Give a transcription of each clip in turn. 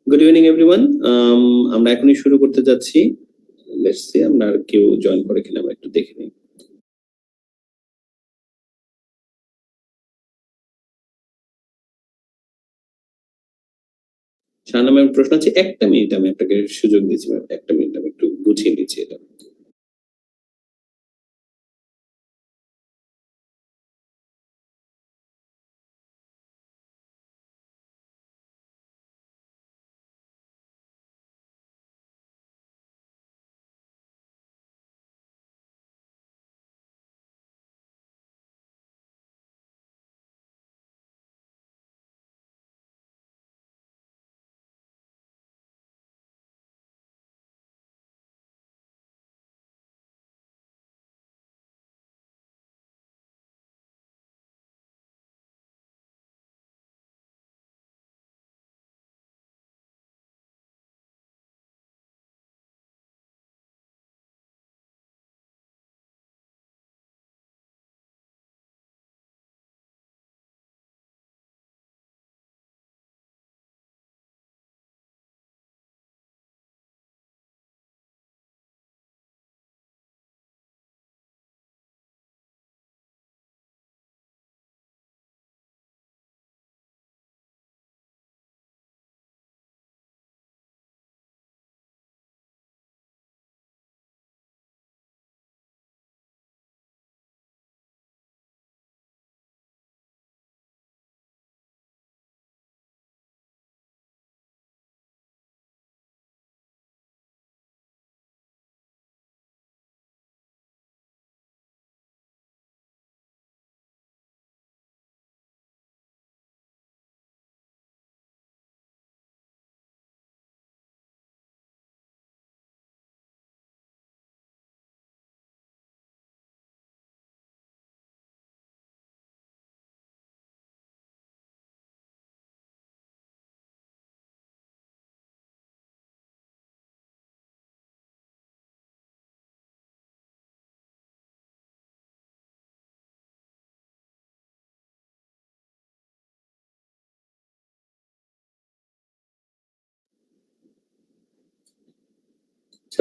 Good evening everyone. আমরা এখনই শুরু করতে যাচ্ছি। লেটস সি আমরা আর কেউ জয়েন করে কিনা আমরা একটু দেখে নিই। শাহানা ম্যাম প্রশ্ন আছে, একটা মিনিট আমি আপনাকে সুযোগ দিচ্ছি ম্যাম, একটা মিনিট আমি একটু গুছিয়ে নিচ্ছি এটা।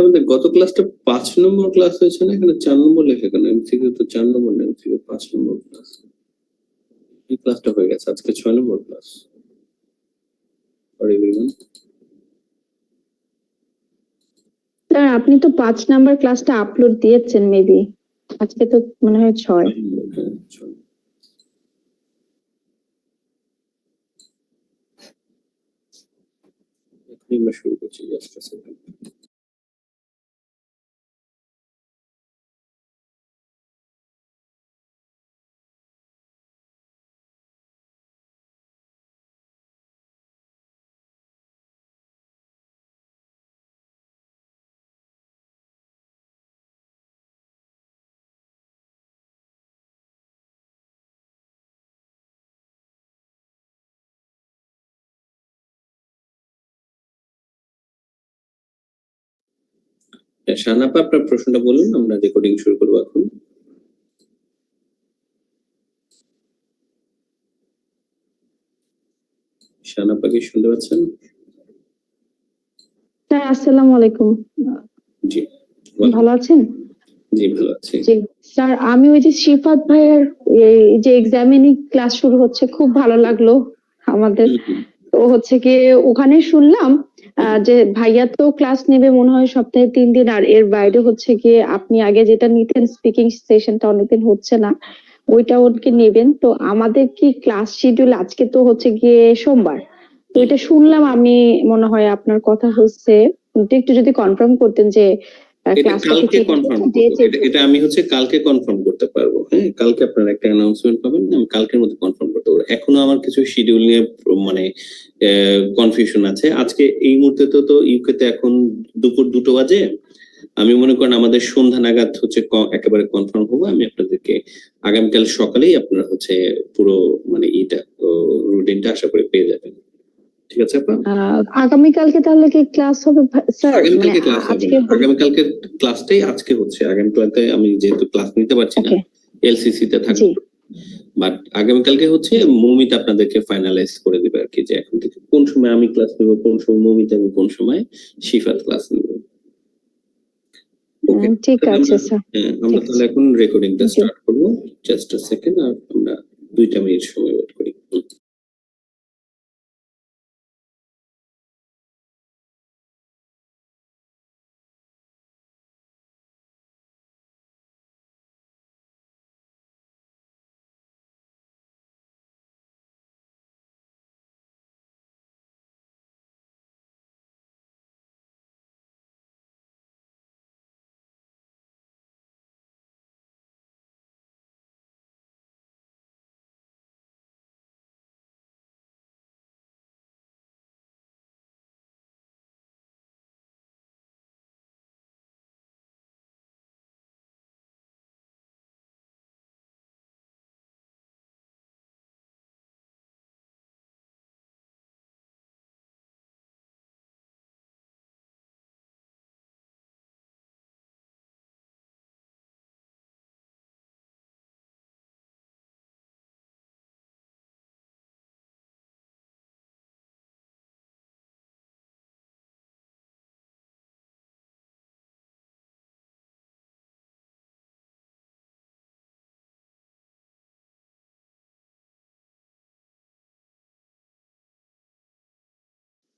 আমাদের গত ক্লাসটা 5 নম্বর ক্লাস হয়েছে না? এখানে 4 নম্বর লেখা কেন? এমসিকিউ তো 4 নম্বর না, এমসিকিউ 5 নম্বর ক্লাস। এই ক্লাসটা হয়ে গেছে, আজকে 6 নম্বর ক্লাস। Sorry everyone. স্যার আপনি তো 5 নাম্বার ক্লাসটা আপলোড দিয়েছেন মেবি, আজকে তো মনে হয় 6। এখনই আমরা শুরু করছি, জাস্ট আ সেকেন্ড। শাহানা আপা, আপনার প্রশ্নটা বলুন, আমরা রেকর্ডিং শুরু করবো এখন। শাহানা আপা কি শুনতে পাচ্ছেন? স্যার আসসালামু আলাইকুম। জি ভালো আছেন? জি ভালো আছি। জি স্যার, আমি ওই যে শিফাত ভাইয়ের এই যে এক্সামিনিং ক্লাস শুরু হচ্ছে, খুব ভালো লাগলো আমাদের। তো হচ্ছে কি ওখানে শুনলাম যে ভাইয়া তো ক্লাস নেবে মনে হয় সপ্তাহে 3 দিন, আর এর বাইরে হচ্ছে গিয়ে আপনি আগে যেটা নিতেন স্পিকিং সেশনটা অনেকদিন হচ্ছে না, ওইটা ওকে নেবেন। তো আমাদের কি ক্লাস শিডিউল আজকে তো হচ্ছে গিয়ে সোমবার, তো এটা শুনলাম আমি, মনে হয় আপনার কথা হচ্ছে, একটু যদি কনফার্ম করতেন যে এটা কালকে কনফার্ম করব। এটা আমি কালকে কনফার্ম করতে পারবো। হ্যাঁ, কালকে আপনারা একটা অ্যানাউন্সমেন্ট পাবেন, আমি কালকের মধ্যে কনফার্ম করতে পারবো। এখনো আমার কিছু শিডিউল নিয়ে মানে কনফিউশন আছে। আজকে এই মুহূর্তে তো ইউকে তে এখন দুপুর 2টো বাজে। আমি মনে করেন আমাদের সন্ধ্যা নাগাদ একেবারে কনফার্ম হবো। আমি আপনাদেরকে আগামীকাল সকালেই আপনারা পুরো মানে রুটিনটা আশা করি পেয়ে যাবেন। ঠিক আছে আপা? আগামীকালকে তাহলে কি ক্লাস হবে স্যার? আগামীকালকে ক্লাস হবে না, আগামীকালকে ক্লাসটাই আজকে হচ্ছে। আগামীকালকে আমি যেহেতু ক্লাস নিতে পারছি না, এলসিসি তে থাকবো। বাট আগামীকালকে হচ্ছে মৌমিতা আপনাদেরকে ফাইনালাইজ করে দিবে আর কি, যে এখন থেকে কোন সময় আমি ক্লাস নেব, কোন সময় মৌমিতা এবং কোন সময় শিফাত ক্লাস নেবে। ওকে, ঠিক আছে স্যার। আমরা তাহলে এখন রেকর্ডিংটা স্টার্ট করব। জাস্ট আ সেকেন্ড, আর আমরা 2 মিনিট সময় ওয়েট করি।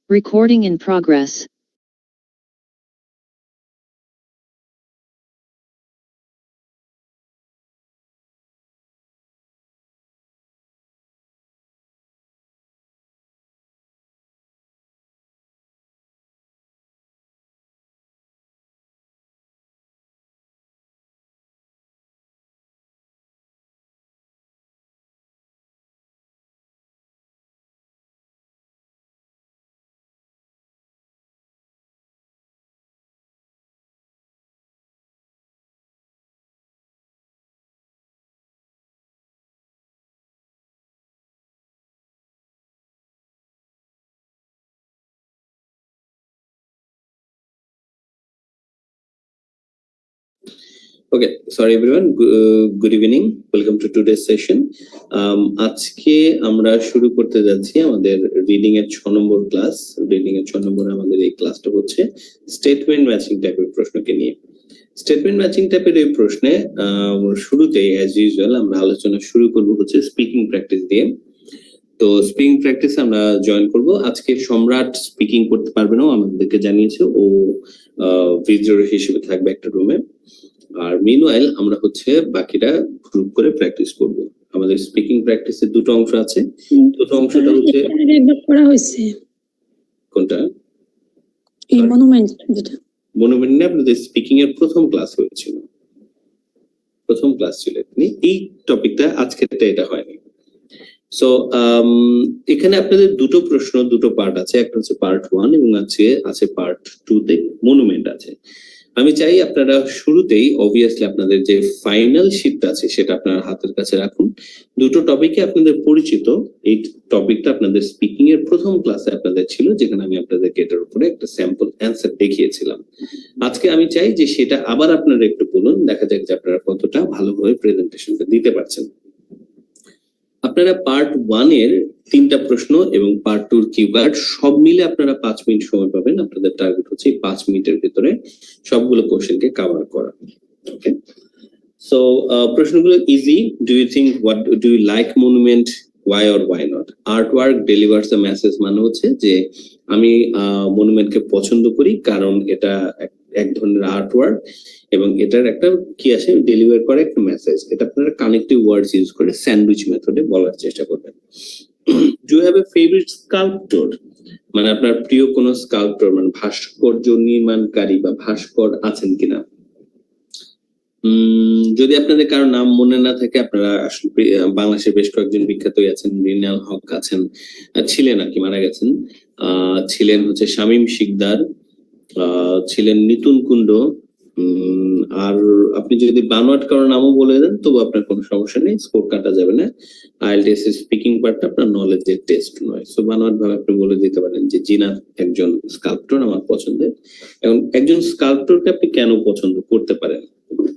Recording in progress. Okay, sorry everyone, good evening, welcome to today's session. আজকে আমরা শুরু করতে যাচ্ছি আমাদের রিডিং এর 6 নম্বর ক্লাস। রিডিং এর 6 নম্বর আমাদের এই ক্লাসটা হচ্ছে স্টেটমেন্ট ম্যাচিং টাইপের প্রশ্নকে নিয়ে। স্টেটমেন্ট ম্যাচিং টাইপের এই প্রশ্নে শুরুতেই অ্যাজ ইউজুয়াল আমরা আলোচনা শুরু করব হচ্ছে স্পিকিং প্র্যাকটিস দিয়ে। তো স্পিকিং প্র্যাকটিস আমরা জয়েন করব। আজকে সম্রাট স্পিকিং করতে পারবে না, আমাদেরকে জানিয়েছে, ও ভিজিটর হিসেবে থাকবে একটা রুমে। আর মিনওয়াইল আমরা হচ্ছে বাকিরা গ্রুপ করে প্র্যাকটিস করব। আমাদের স্পিকিং প্র্যাকটিসের 2টো অংশ আছে। দুটো অংশটা হচ্ছে করা হয়েছে কোনটা, এই মনুমেন্ট, যেটা মনুমেন্ট না, আপনাদের স্পিকিং এর প্রথম ক্লাস হয়েছিল, প্রথম ক্লাস ছিল এই টপিকটা। আজকেরটা এটা হয়নি। সো এখানে আপনাদের 2টো প্রশ্ন, 2টো পার্ট আছে। একটা হচ্ছে পার্ট 1 এবং আছে পার্ট 2 তে মনুমেন্ট আছে। আমি চাই আপনারা শুরুতেই অবভিয়াসলি আপনাদের যে ফাইনাল শিটটা আছে সেটা আপনার হাতের কাছে রাখুন। 2টো টপিকে আপনাদের পরিচিত। এই টপিকটা আপনাদের স্পিকিং এর প্রথম ক্লাসে আপনাদের ছিল, যেখানে আমি আপনাদেরকে এটার উপরে একটা স্যাম্পল অ্যান্সার দেখিয়েছিলাম। আজকে আমি চাই যে সেটা আবার আপনারা একটু বলুন, দেখা যাক যে আপনারা কতটা ভালোভাবে প্রেজেন্টেশনটা দিতে পারছেন। আপনারা পার্ট 1 এর 3টা প্রশ্ন এবং পার্ট 2 এর কিওয়ার্ড সব মিলে আপনারা 5 মিনিট সময় পাবেন। আপনাদের টার্গেট হচ্ছে 5 মিনিটের ভিতরে সবগুলো কোশ্চেনকে কভার করা। ওকে, সো প্রশ্নগুলো easy. Do you think, what do you like monument, why or why not? Artwork delivers a message মানে হচ্ছে যে আমি মনুমেন্টকে পছন্দ করি কারণ এটা এক ধরনের আর্টওয়ার্ক এবং এটার একটা কি আসে, ডেলিভার করে একটা মেসেজ। এটা আপনারা কানেক্টিভ ওয়ার্ডস ইউজ করে স্যান্ডউইচ মেথডে বলার চেষ্টা করবেন। Do you have a favourite sculptor, মানে আপনার প্রিয় কোনো স্কাল্পটর, মানে ভাস্কর্য নির্মাণকারী বা ভাস্কর আছেন কিনা। যদি আপনাদের কারো নাম মনে না থাকে, আপনারা আসলে বাংলাদেশের বেশ কয়েকজন বিখ্যাতই আছেন। মৃণাল হক আছেন, ছিলেন আর কি, মারা গেছেন। ছিলেন হচ্ছে শামীম শিকদার, ছিলেন নিতুন কুণ্ড। আর আপনি যদি বানোয়াট কারো নামও বলে দেন তবু আপনার কোনো সমস্যা নেই, স্কোর কাটা যাবে না। আইএলটিএস এর স্পিকিং পার্টটা আপনার নলেজের টেস্ট নয়। সো বানোয়াট ভাবে আপনি বলে দিতে পারেন যে জিনাত একজন স্কাল্পটর আমার পছন্দের। এখন একজন স্কাল্পটরকে আপনি কেন পছন্দ করতে পারেন,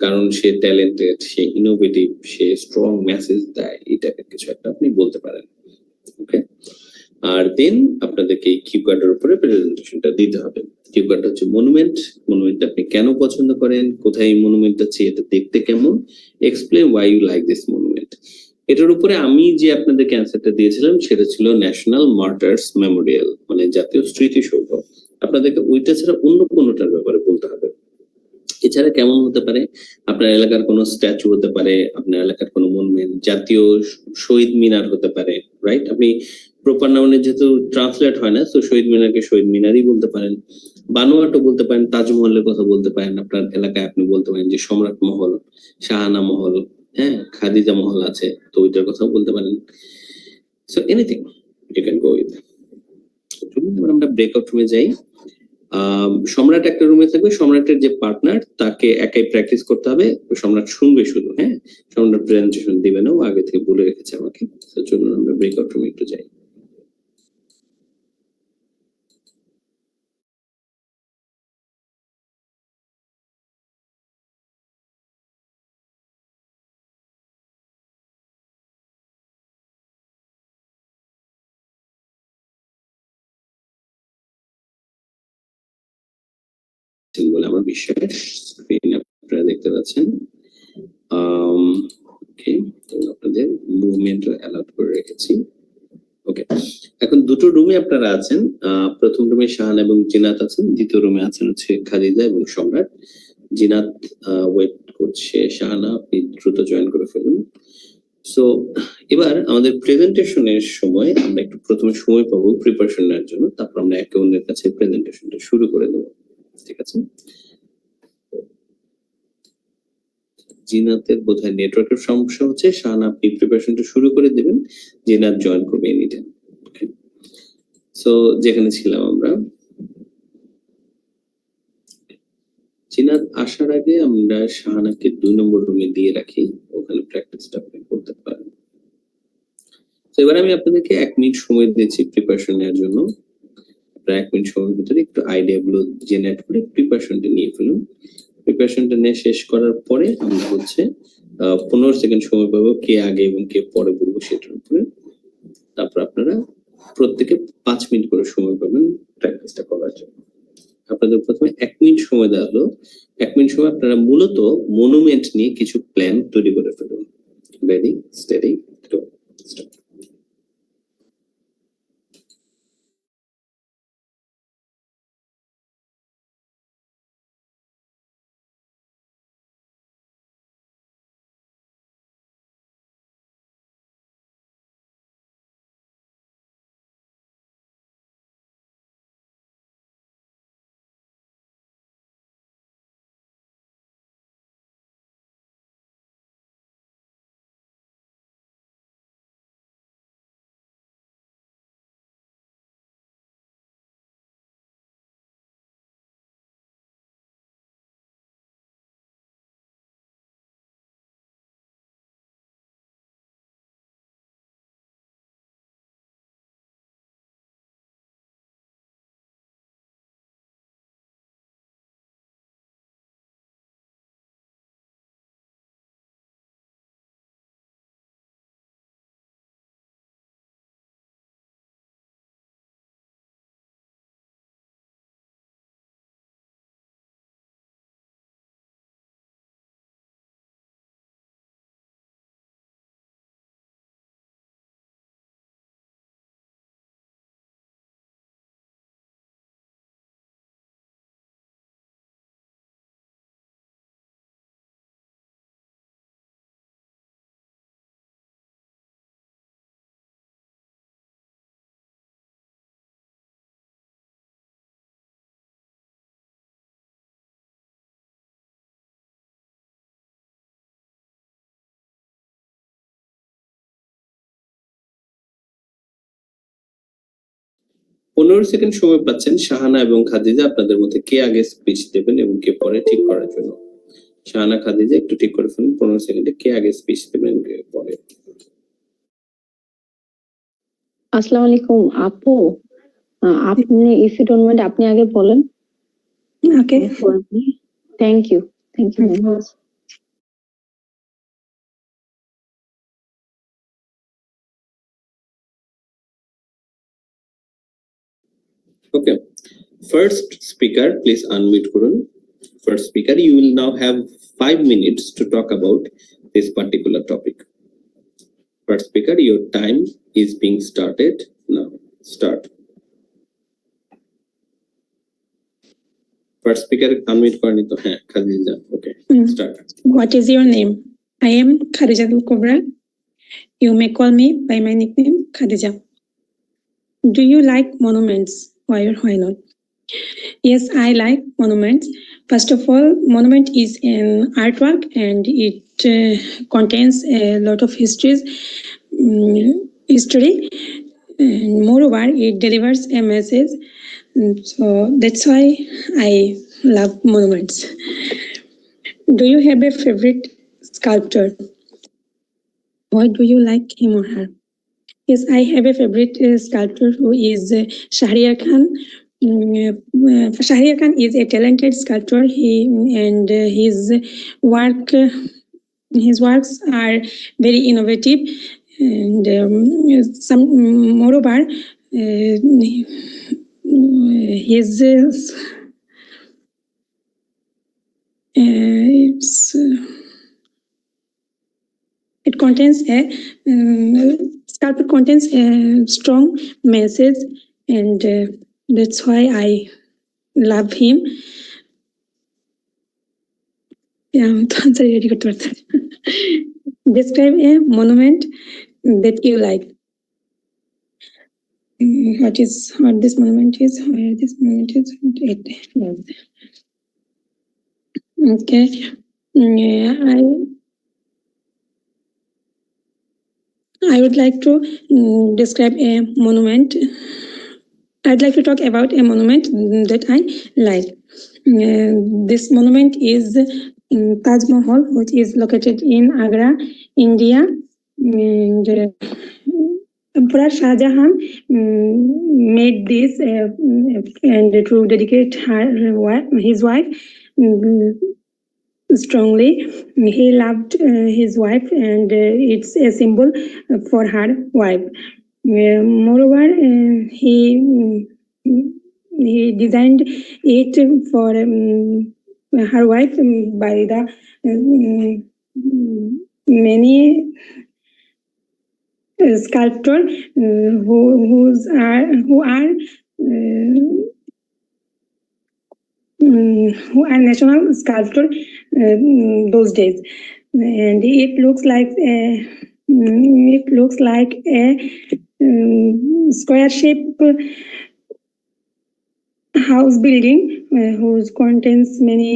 কারণ সে ট্যালেন্টেড, সে ইনোভেটিভ, সে স্ট্রং মেসেজ দেয়, এই টাইপের কিছু একটা আপনি বলতে পারেন। ওকে, আর দেন আপনাদেরকে এই কিউ কার্ডের উপরে প্রেজেন্টেশনটা দিতে হবে। কিউ কার্ড হচ্ছে মনুমেন্ট, মনুমেন্ট আপনি কেন পছন্দ করেন, কোথায় এই মনুমেন্ট আছে, এটা দেখতে কেমন, explain why you like this monument. এটার উপরে আমি যে আপনাদেরকে অ্যান্সারটা দিয়েছিলাম সেটা ছিল ন্যাশনাল মার্টার্স মেমোরিয়াল, মানে জাতীয় স্মৃতিসৌধ। আপনাদেরকে ওইটা ছাড়া অন্য কোনোটার ব্যাপারে বলতে হবে। এছাড়া কেমন হতে পারে, আপনার এলাকার কোনো স্ট্যাচু হতে পারে, আপনার এলাকার কোনো মনুমেন্ট, জাতীয় শহীদ মিনার হতে পারে, রাইট? আপনি প্রপার নাউনে যেহেতু ট্রান্সলেট হয় না, তো শহীদ মিনারকে শহীদ মিনারই বলতে পারেন, বানোয়াটও বলতে পারেন, তাজমহলের কথা বলতে পারেন। আপনার এলাকায় আপনি বলতে পারেন যে সম্রাট মহল, শাহানা মহল, হ্যাঁ, খাদিজা মহল আছে, তো ওইটার কথাও বলতে পারেন। So anything you can go with. আমরা ব্রেকআউট রুমে যাই। সম্রাট একটা রুমে থাকবে, সম্রাটের যে পার্টনার তাকে একাই প্র্যাকটিস করতে হবে, সম্রাট শুনবে শুধু, হ্যাঁ, সম্রাট প্রেজেন্টেশন দিবে না, ও আগে থেকে বলে রেখেছে আমাকে। চলুন আমরা ব্রেকআউট রুমে একটু যাই। বলে আমার বিশ্বাস, স্ক্রিন আপনারা দেখতে পাচ্ছেন। ওকে, আপনাদের মুভমেন্ট অ্যালাউড করে রেখেছি। ওকে, এখন দুটো রুমে আপনারা আছেন। প্রথম রুমে শাহান এবং জিনাত আছেন, দ্বিতীয় রুমে আছেন হচ্ছে খাদিজা এবং সম্রাট। জিনাত ওয়েট করছে, শাহানা আপনি দ্রুত জয়েন করে ফেলুন। সো এবার আমাদের প্রেজেন্টেশনের সময় আমরা একটু প্রথমে সময় পাবো প্রিপারেশন নেওয়ার জন্য, তারপর আমরা একে অন্যের কাছে প্রেজেন্টেশনটা শুরু করে দেবো, ঠিক আছে? জিনাতের বোধহয় নেটওয়ার্কের সমস্যা হচ্ছে, শাহানা আপনি প্রিপারেশনটা শুরু করে দেবেন, জিনাত জয়েন করবে এনি টাইম। সো যেখানে ছিলাম আমরা, জিনাত আসার আগে আমরা শাহানাকে 2 নম্বর রুমে দিয়ে রাখি, ওখানে প্র্যাকটিসটা আপনি করতে পারেন। তো এবার আমি আপনাদেরকে 1 মিনিট সময় দিয়েছি প্রিপারেশন নেওয়ার জন্য। প্রায় 1 মিনিট সময়ের ভিতরে একটু আইডিয়া গুলো জেনারেট করে প্রিপারেশনটা নিয়ে ফেলুন। প্রিপারেশনটা নিয়ে শেষ করার পরে আমরা হচ্ছে 15 সেকেন্ড সময় পাবো কে আগে এবং কে পরে বলবো সেটার উপরে। তারপর আপনারা প্রত্যেকে 5 মিনিট করে সময় পাবেন প্র্যাকটিসটা করার জন্য। আপনাদের প্রথমে 1 মিনিট সময় দেওয়া হলো। 1 মিনিট সময় আপনারা মূলত মনুমেন্ট নিয়ে কিছু প্ল্যান তৈরি করে ফেলুন। রেডি, স্টেডি, গো, স্টার্ট। পনেরো সেকেন্ড সময় পাচ্ছেন শাহানা এবং খাদিজা, আপনাদের মধ্যে কে আগে স্পিচ দেবেন এবং কে পরে ঠিক করার জন্য। শাহানা, খাদিজা একটু ঠিক করে ফেলুন 15 সেকেন্ডে কে আগে স্পিচ দেবেন কে পরে। আসসালামু আলাইকুম আপু, আপনি ইফ ইউ ডোন্ট মাইন্ড আপনি আগে বলেন। Okay. Thank you very much. Okay. First speaker, please unmute করুন. First speaker, you will now have 5 minutes to talk about this particular topic. First speaker, your time is being started now. Start. First speaker, unmute করেনি তো, হ্যাঁ, Khadija. Okay, start. What is your name? I am Khadijatul Kubra. You may call me by my nickname Khadija. Do you like monuments? Why or why not? Yes, I like monuments. First of all, monument is an artwork and it contains a lot of history. And moreover, it delivers a message. So that's why I love monuments. Do you have a favorite sculptor? Why do you like him or her? Yes, I have a favorite sculptor who is Shahriar Khan. Shahriar Khan is a talented sculptor. His works are very innovative, and moreover, his it contains a sculpture contains a strong message, and that's why I love him. Describe a monument that you like. What this monument is, where this monument is. Okay. I would like to describe a monument. I'd like to talk about a monument that I like. This monument is Taj Mahal, which is located in Agra, India. And Emperor Shah Jahan made this and to dedicate his wife strongly. He loved his wife, and it's a symbol for her wife. Moreover, he designed it for her wife by the many sculptor who are national sculptor those days, and it looks like a square shape house building which contains many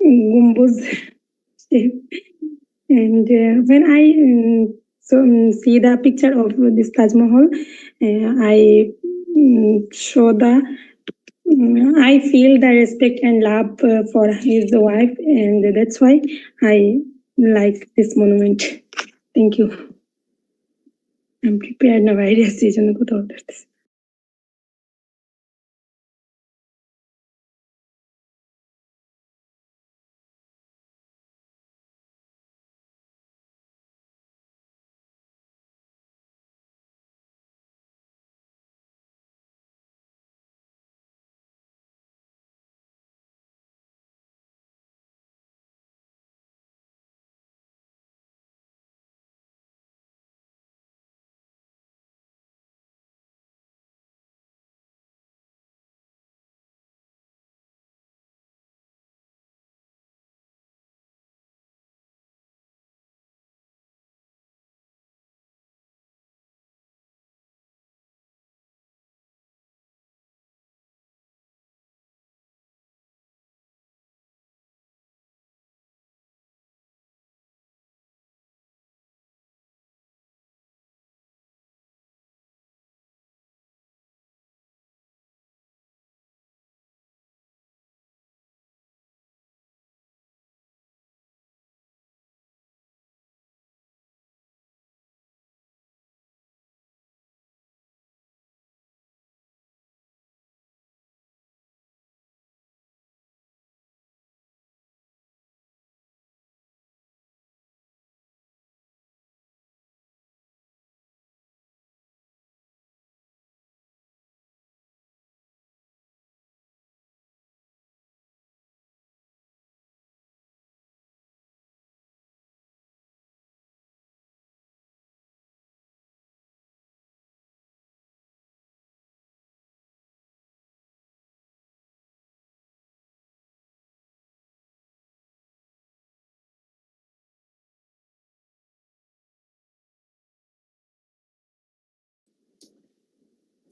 gumbaz shape. And when I see the picture of this Taj Mahal, I feel the respect and love for his wife, and that's why I like this monument. Thank you. I'm prepared now. I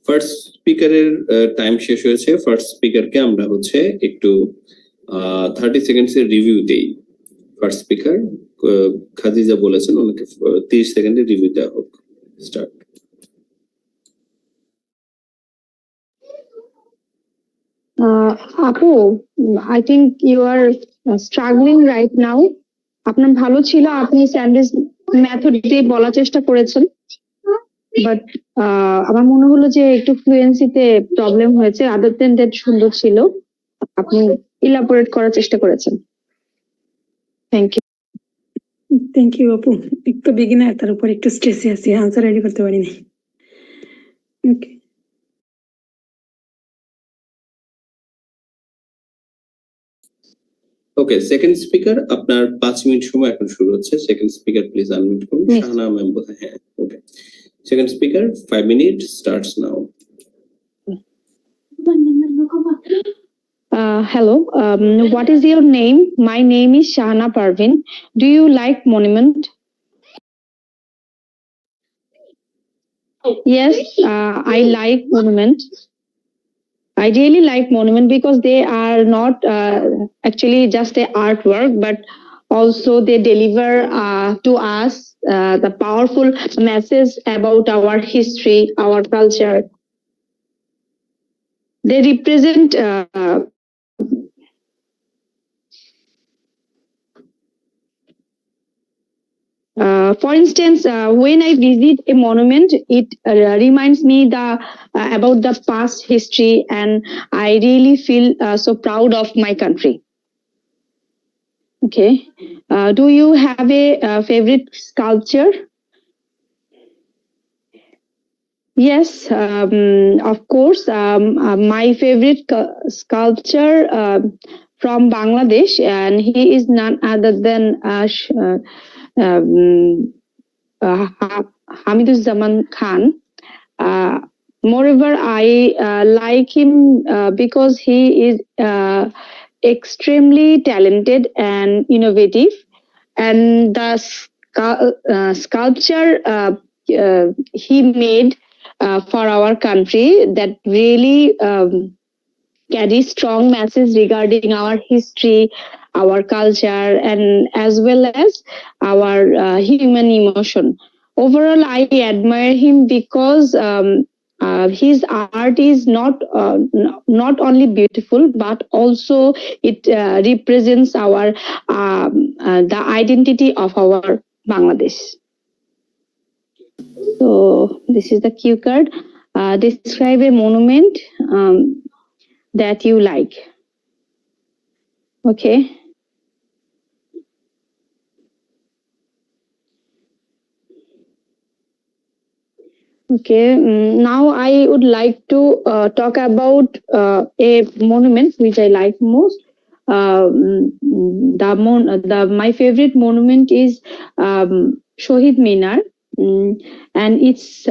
first স্পিকারের time শেষ হয়েছে। First স্পিকারকে আমরা হচ্ছে একটু 30 seconds এর review দেই। First speaker Khadija বলেছেন ওনাকে 30 সেকেন্ডের রিভিউ দেওয়া হোক। স্টার্ট। আপু, I think you are struggling right now. আপনার ভালো ছিল, আপনি স্যান্ডউইচ মেথড দিয়ে বলার চেষ্টা করেছেন, বাট আমার মনে হলো যে একটু ফ্লুয়েন্সিতে প্রবলেম হয়েছে। আদার দেন দ্যাট সুন্দর ছিল, আপনি ইলাবোরেট করার চেষ্টা করেছেন। Thank you. থ্যাংক ইউ আপু। একটু বিগিনার, তার উপর একটু স্ট্রেসে আছি, আনসার রেডি করতে পারিনি। ওকে, ওকে, সেকেন্ড স্পিকার আপনার 5 মিনিট সময় এখন শুরু হচ্ছে। সেকেন্ড স্পিকার প্লিজ আনমিউট করুন। Yes. শাহানা ম্যাম বোধহয়, হ্যাঁ, okay. Second speaker 5 minute starts now. Hello, what is your name? My name is Shahana Parvin. Do you like monument? Yes, I like monument. I really like monument because they are not actually just a artwork, but also they deliver to us the powerful message about our history, our culture. They represent for instance, when I visit a monument, it reminds me about the past history, and I really feel so proud of my country. Okay. Do you have a favorite sculpture? Yes, of course. My favorite sculpture from Bangladesh, and he is none other than Hamiduzzaman Khan. Moreover, I like him because he is extremely talented and innovative, and the sculpture he made for our country that really carry strong message regarding our history, our culture, and as well as our human emotion. Overall, I admire him because his art is not only beautiful, but also it represents our the identity of our Bangladesh. So this is the cue card. Describe a monument that you like. Okay. Okay. Now I would like to talk about a monument which I like most. My favorite monument is Shohid Minar. And it's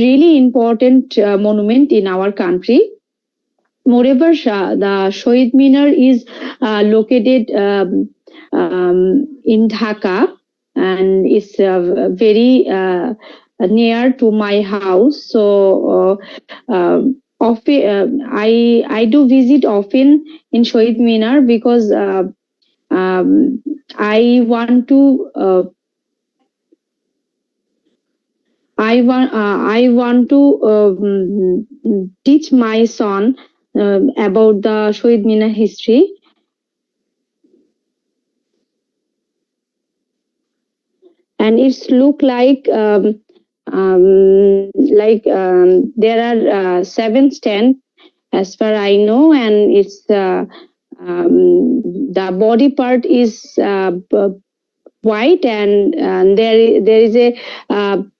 really important monument in our country. Moreover, the Shohid Minar is located in Dhaka, and it's very near to my house. So often I do visit often in Shohid Minar because I want to. I want to teach my son about the Shohid Minar history. And it's look like there are 7 stands as far I know, and it's the body part is white, and there is a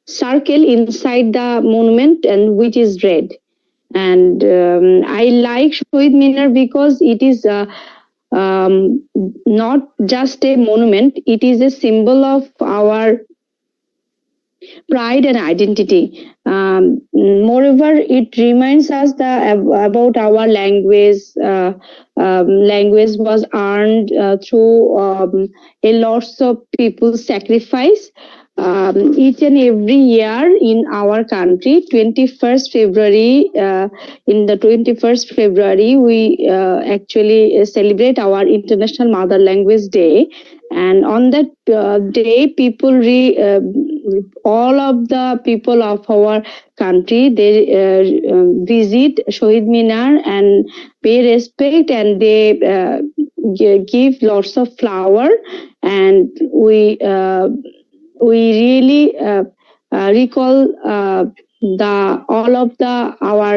circle inside the monument, and which is red. And I like Shohid Minar because it is not just a monument; it is a symbol of our pride and identity. Moreover, it reminds us about our language. Language was earned through a lots of people's sacrifice. each and every year in our country, 21st February, in the 21st February, we actually celebrate our International Mother Language Day. And on that day, all of the people of our country, they visit Shohid Minar and pay respect, and they give lots of flower, and we really recall the all of the our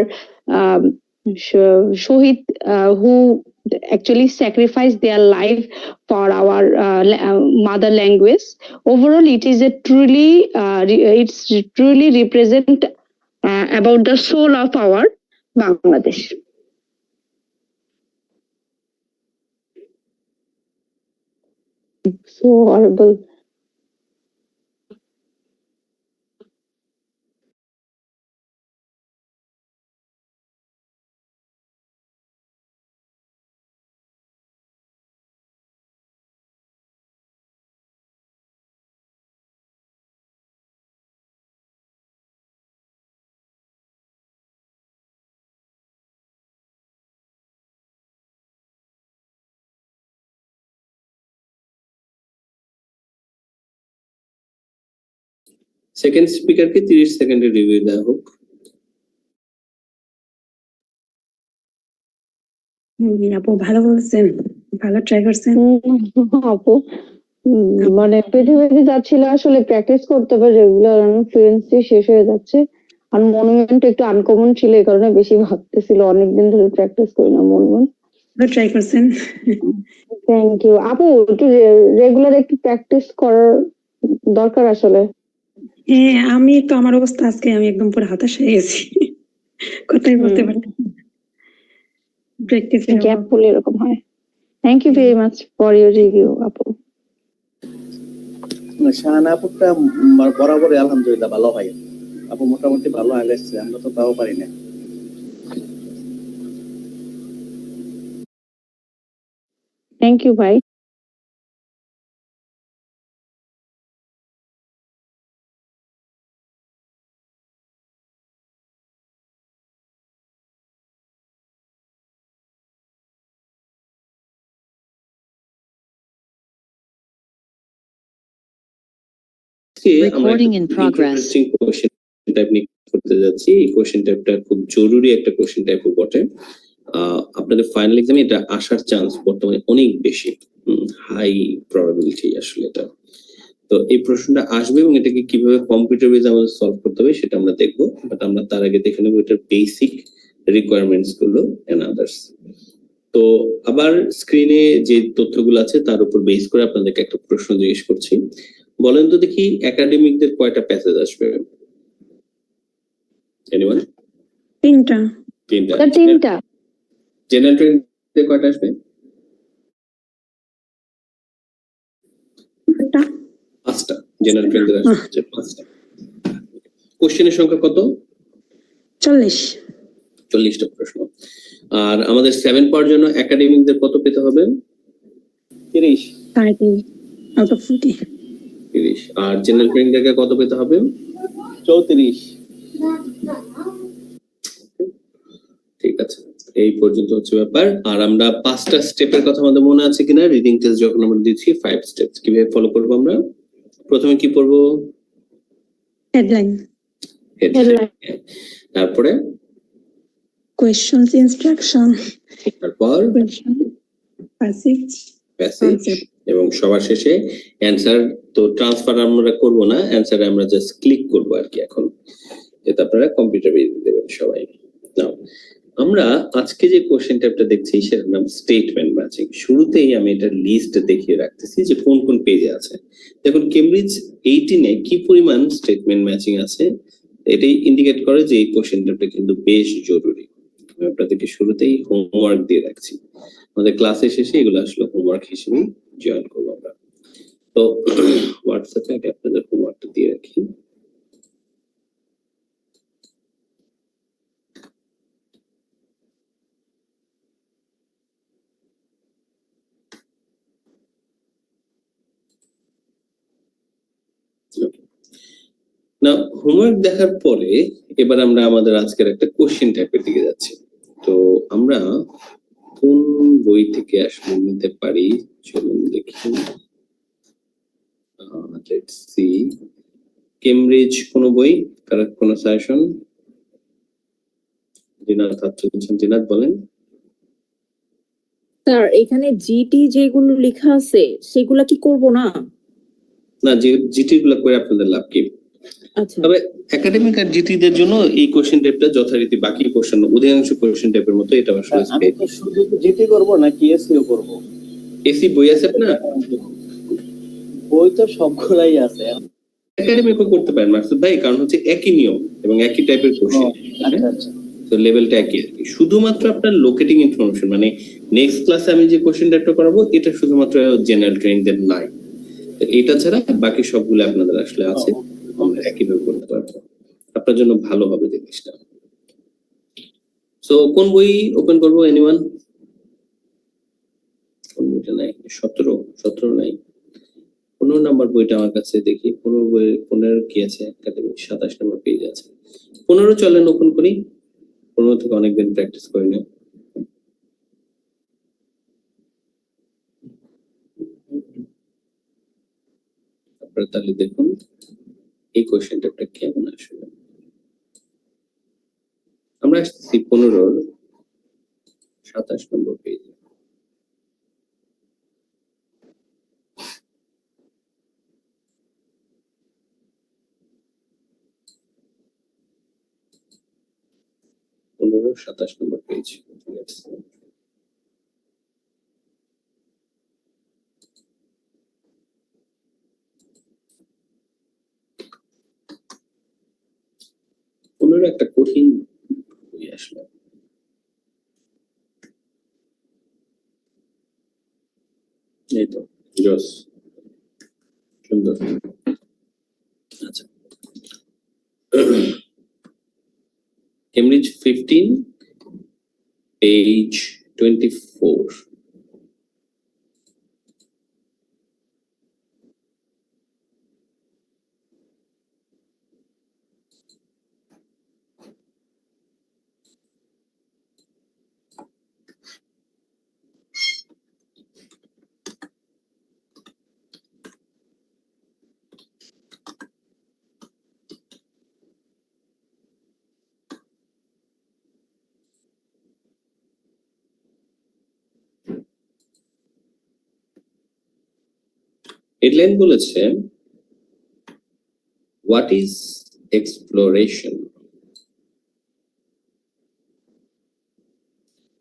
Shohid who actually sacrificed their life for our mother language. Overall, it is a truly it's truly represent about the soul of our Bangladesh. So horrible. Second স্পিকারকে 30 সেকেন্ডের review দেওয়া হোক। আপু ভালো বলছেন, ভালো try করছেন আপু। মানে পৃথিবীতে যাচ্ছিল, আসলে প্র্যাকটিস করতে হবে রেগুলার, ফ্লুয়েন্সি শেষ হয়ে যাচ্ছে। আর মনুমেন্ট একটু আনকমন ছিল, এই কারণে বেশি ভাবতেছিল, অনেকদিন ধরে প্র্যাকটিস করি না মনুমেন্ট। ট্রাই করছেন। থ্যাংক ইউ আপু, একটু রেগুলার একটু প্র্যাকটিস করার দরকার আসলে। হ্যাঁ, আমি তো আমার অবস্থা আজকে আমি একদম পুরো হতাশ হয়ে গেছি, কথাই বলতে পারছি প্র্যাকটিস গ্যাপ হলে এরকম হয়। Thank you very much for your review আপু। শাহানা আপুটা বরাবরই আলহামদুলিল্লাহ ভালো হয়, আপু মোটামুটি ভালো আগাচ্ছে, আমরা তো তাও পারি না। থ্যাংক ইউ ভাই। Recording in progress. Interesting question type নিয়ে করতে যাচ্ছি। এই কোশ্চেন টাইপটা খুব জরুরি একটা কোশ্চেন টাইপও বটে। আপনাদের ফাইনাল এক্সামে এটা আসার চান্স বর্তমানে অনেক বেশি, হাই প্রবাবিলিটি আসলে এটা। তো এই প্রশ্নটা আসবে এবং এটাকে কিভাবে কম্পিউটার বেজ আমাদের সলভ করতে হবে সেটা আমরা দেখবো, বাট আমরা তার আগে দেখে নেবো এটার বেসিক রিকোয়ারমেন্টস গুলো এন্ড আদার্স। তো আবার স্ক্রিনে যে তথ্যগুলো আছে তার উপর বেস করে আপনাদেরকে একটা প্রশ্ন জিজ্ঞেস করছি। বলেন তো দেখি একাডেমিকদের কয়টা প্যাসেজ আসবে? এনিওয়ান? তিনটা। তিনটা। জেনারেল ট্রেন্ডে কয়টা আসবে? পাঁচটা। জেনারেল ট্রেন্ডে আসবে পাঁচটা। কোশ্চেনের সংখ্যা কত? 40। 40টা প্রশ্ন। আর আমাদের 7 পাওয়ার জন্য একাডেমিকদের কত পেতে হবে? 30 আউট অফ 40। 30। আর জেনারেল ট্রেন্ডে কত পেতে হবে? 34। ঠিক আছে, এই পর্যন্ত হচ্ছে ব্যাপার। আর আমরা 5টা স্টেপের কথা আমাদের মনে আছে কিনা? রিডিং টেস্ট যখন আমরা দিচ্ছি 5 স্টেপস কিভাবে ফলো করব আমরা? প্রথমে কি পড়বো? হেডলাইন। তারপরে কোয়েশ্চনস, ইনস্ট্রাকশন, তারপর প্যাসেজ, এবং সবার শেষে অ্যানসার। তো ট্রান্সফার আমরা করব না, অ্যানসারে আমরা জাস্ট ক্লিক করব আর কি এখন, যেটা আপনারা কম্পিউটারে দিয়ে দেবেন সবাই। নাও আমরা আজকে যে কোশ্চেন টাইপটা দেখছি সেটার নাম স্টেটমেন্ট ম্যাচিং। শুরুতেই আমি এটা লিস্ট দেখিয়ে রাখতেছি যে কোন কোন পেজে আছে। দেখুন কেমব্রিজ 18-এ কি পরিমাণ স্টেটমেন্ট ম্যাচিং আছে এটাই ইন্ডিকেট করে যে এই কোশ্চেন টাইপটা কিন্তু বেশ জরুরি। আমি আপনাদেরকে শুরুতেই হোমওয়ার্ক দিয়ে রাখছি, আমাদের ক্লাসের শেষে এগুলো আসলে হোমওয়ার্ক হিসেবে জয়েন করবো আমরা। তো হোয়াটসঅ্যাপে আগে আপনাদের হোমওয়ার্কটা দিয়ে রাখি। না, হোমওয়ার্ক দেখার পরে এবার আমরা আমাদের আজকের একটা কোশ্চেন টাইপের দিকে যাচ্ছি। তো আমরা কোন বই থেকে আসলে নিতে পারি চলুন দেখি। লেটস সি, কেমব্রিজ কোন বই, কারো কোনো সাজেশন? দিনাত দিনাত বলেন। স্যার এখানে জিটি যেগুলো লেখা আছে সেগুলা কি করব না? না, যে জিটি গুলো করে আপনাদের লাভ কি? আচ্ছা তবে একাডেমিক আর জিটি দের জন্য এই কোশ্চেন টাইপটা যথারীতি বাকি কোশ্চেন অধিকাংশ কোশ্চেন টাইপের মতো এটা আসলে আমি তো শুধু জিটি করব নাকি এসিও করব? এসি বই আছে না, বই তো সবগুলাই আছে। একাডেমিকও করতে পারেন মাকসুদ ভাই, কারণ হচ্ছে একই নিয়ম এবং একই টাইপের কোশ্চেন। আচ্ছা আচ্ছা। তো লেভেলটা একই আর কি, শুধুমাত্র আপনার লোকেটিং ইনফরমেশন মানে নেক্সট ক্লাসে আমি যে কোশ্চেন টাইপটা করাবো এটা শুধুমাত্র জেনারেল ট্রেনিংদের নাই, তো এটা ছাড়া বাকি সবগুলো আপনাদের আসলে আছে, আমরা একইভাবে করতে পারবো, আপনার জন্য ভালো হবে জিনিসটা। সো কোন বই ওপেন করবো এনিওয়ান? কোন বইটা নাই? 17 নাই, 15 নাম্বার বইটা আমার কাছে দেখি। 15 বই 15 কি আছে? একাডেমিক 27 নম্বর পেজ আছে। 15 চলেন ওপেন করি, 15 থেকে অনেকদিন প্র্যাকটিস করে নিও। আপনারা তাহলে দেখুন এই কোশ্চেনটা কেমন আসলে। আমরা আসছি 15 27 নম্বর পেজ। পনেরো 27 নম্বর পেজ। একটা কঠিন বই আসলে। এই তো জস, সুন্দর। আচ্ছা, কেমব্রিজ 15 পেজ 24। হেডলাইন বলেছে হোয়াট ইজ এক্সপ্লোরেশন।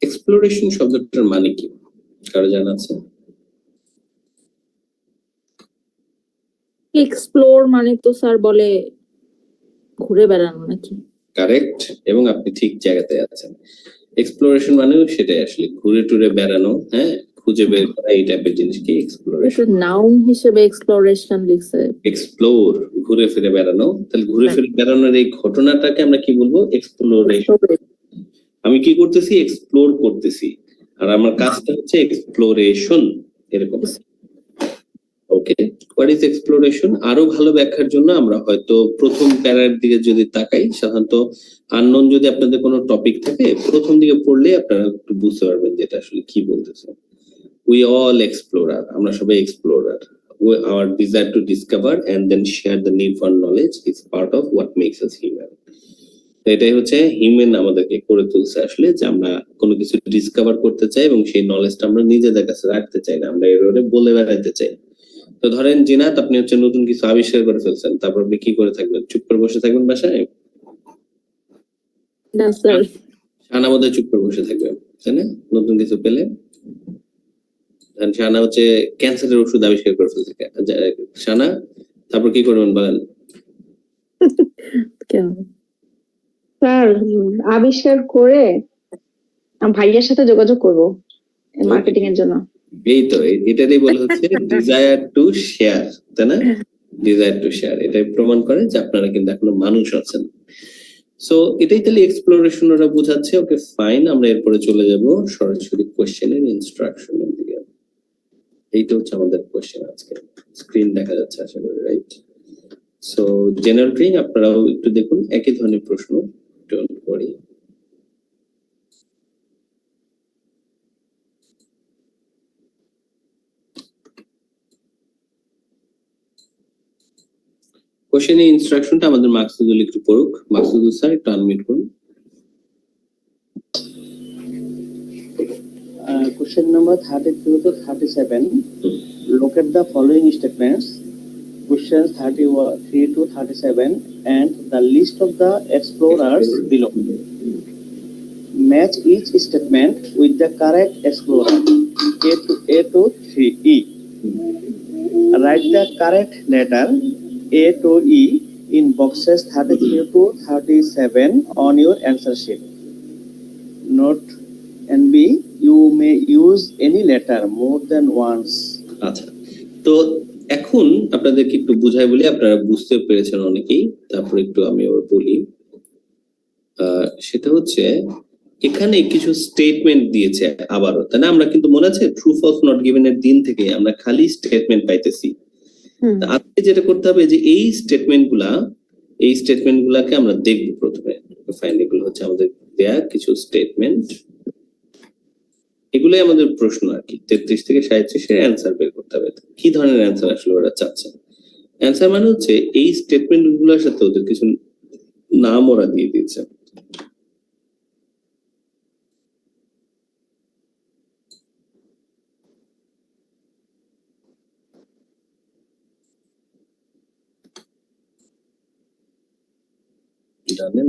এক্সপ্লোরেশন শব্দটার মানে কি কারো জানা আছে? এক্সপ্লোর মানে তো স্যার বলে ঘুরে বেড়ানো নাকি? কারেক্ট, এবং আপনি ঠিক জায়গাতে আছেন। এক্সপ্লোরেশন মানেও সেটাই আসলে, ঘুরে টুরে বেড়ানো, হ্যাঁ, খুঁজে বের করা, এই টাইপের জিনিসকে এক্সপ্লোরেশন। নাউন হিসেবে এক্সপ্লোরেশন লিখছে। এক্সপ্লোর ঘুরে ফিরে বেড়ানো, তাহলে ঘুরে ফিরে বেড়ানোর এই ঘটনাটাকে আমরা কি বলবো? এক্সপ্লোরেশন। আমি কি করতেছি? এক্সপ্লোর করতেছি, আর আমার কাজটা হচ্ছে এক্সপ্লোরেশন, এরকম। ওকে, হোয়াট ইজ এক্সপ্লোরেশন আরো ভালো ব্যাখ্যার জন্য আমরা হয়তো প্রথম প্যারার দিকে যদি তাকাই, সাধারণত আননোন যদি আপনাদের কোনো টপিক থাকে প্রথম দিকে পড়লে আপনারা একটু বুঝতে পারবেন যেটা আসলে কি বলতেছে। উই অল এক্সপ্লোরার, আমরা সবাই explorer. Our desire to discover and then share the need for knowledge is part of what makes us human. এটাই হচ্ছে হিউম্যান আমাদেরকে করে তুলছে আসলে, যে আমরা কোনো কিছু ডিসকভার করতে চাই এবং সেই নলেজটা আমরা নিজেদের কাছে রাখতে চাই না, আমরা এর বলে বেড়াইতে চাই। তো ধরেন জিনাত, আপনি হচ্ছে নতুন কিছু আবিষ্কার করে ফেলছেন, তারপর আপনি কি করে থাকবেন? চুপ করে বসে থাকবেন বাসায়? না স্যার। শানা বোধহয় চুপ করে বসে থাকবে, তাই না? নতুন কিছু পেলে শানা হচ্ছে ক্যান্সারের ওষুধ আবিষ্কার করে ফেলছে শানা, তারপর কি করবেন বলেন? স্যার আবিষ্কার করে ভাইয়ের সাথে যোগাযোগ করবো মার্কেটিং এর জন্য। এই তো এটারই বলা হচ্ছে ডিজায়ার টু শেয়ার, তাই না? ডিজায়ার টু শেয়ার, এটাই প্রমাণ করে যে আপনারা কিন্তু এখনো মানুষ আছেন। সো এটাই তাহলে এক্সপ্লোরেশন ওরা বোঝাচ্ছে। ওকে ফাইন, আমরা এরপরে চলে যাব সরাসরি কোশ্চেনের ইনস্ট্রাকশনের দিকে। এইটা হচ্ছে আমাদের কোশ্চেন আজকে। স্ক্রিন দেখা যাচ্ছে আশা করি, রাইট? সো জেনারেল ট্রেনিং আপনারাও একটু দেখুন, একই ধরনের প্রশ্ন ডোন্ট ওয়ারি। কোশ্চেনের ইনস্ট্রাকশনটা আমাদের মাকসুদুল একটু পড়ুক। মাকসুদুল স্যার একটু আনমিউট করুন। Question number 32 to 37. Look at the following statements. Questions 33 to 37 and the list of the explorers below. Match each statement with the correct explorer. A to 3E. Write the correct letter A to E in boxes 33 to 37 on your answer sheet. Note NB, you may use any letter more than once. আচ্ছা, তো এখন আপনাদেরকে একটু বুঝাই বলি, আপনারা বুঝতে পেরেছেন অনেকেই, তারপর একটু আমি আবার বলি। সেটা হচ্ছে এখানে কিছু স্টেটমেন্ট দিয়েছে আবারও, তাই না? আমরা কিন্তু মনে আছে ট্রু ফলস নট গিভেন এর দিন থেকে আমরা খালি স্টেটমেন্ট পাইতেছি। আজকে যেটা করতে হবে যে এই স্টেটমেন্ট গুলাকে আমরা দেখবো প্রথমে। ফাইন, এগুলো হচ্ছে আমাদের দেয়া কিছু স্টেটমেন্ট, এগুলোই আমাদের প্রশ্ন আর কি। 33 থেকে 37 এর অ্যান্সার বের করতে হবে। কি ধরনের অ্যান্সার আসলে ওরা চাচ্ছে? অ্যান্সার মানে হচ্ছে এই স্টেটমেন্ট গুলোর সাথে ওদের কিছু নাম ওরা দিয়ে দিয়েছে।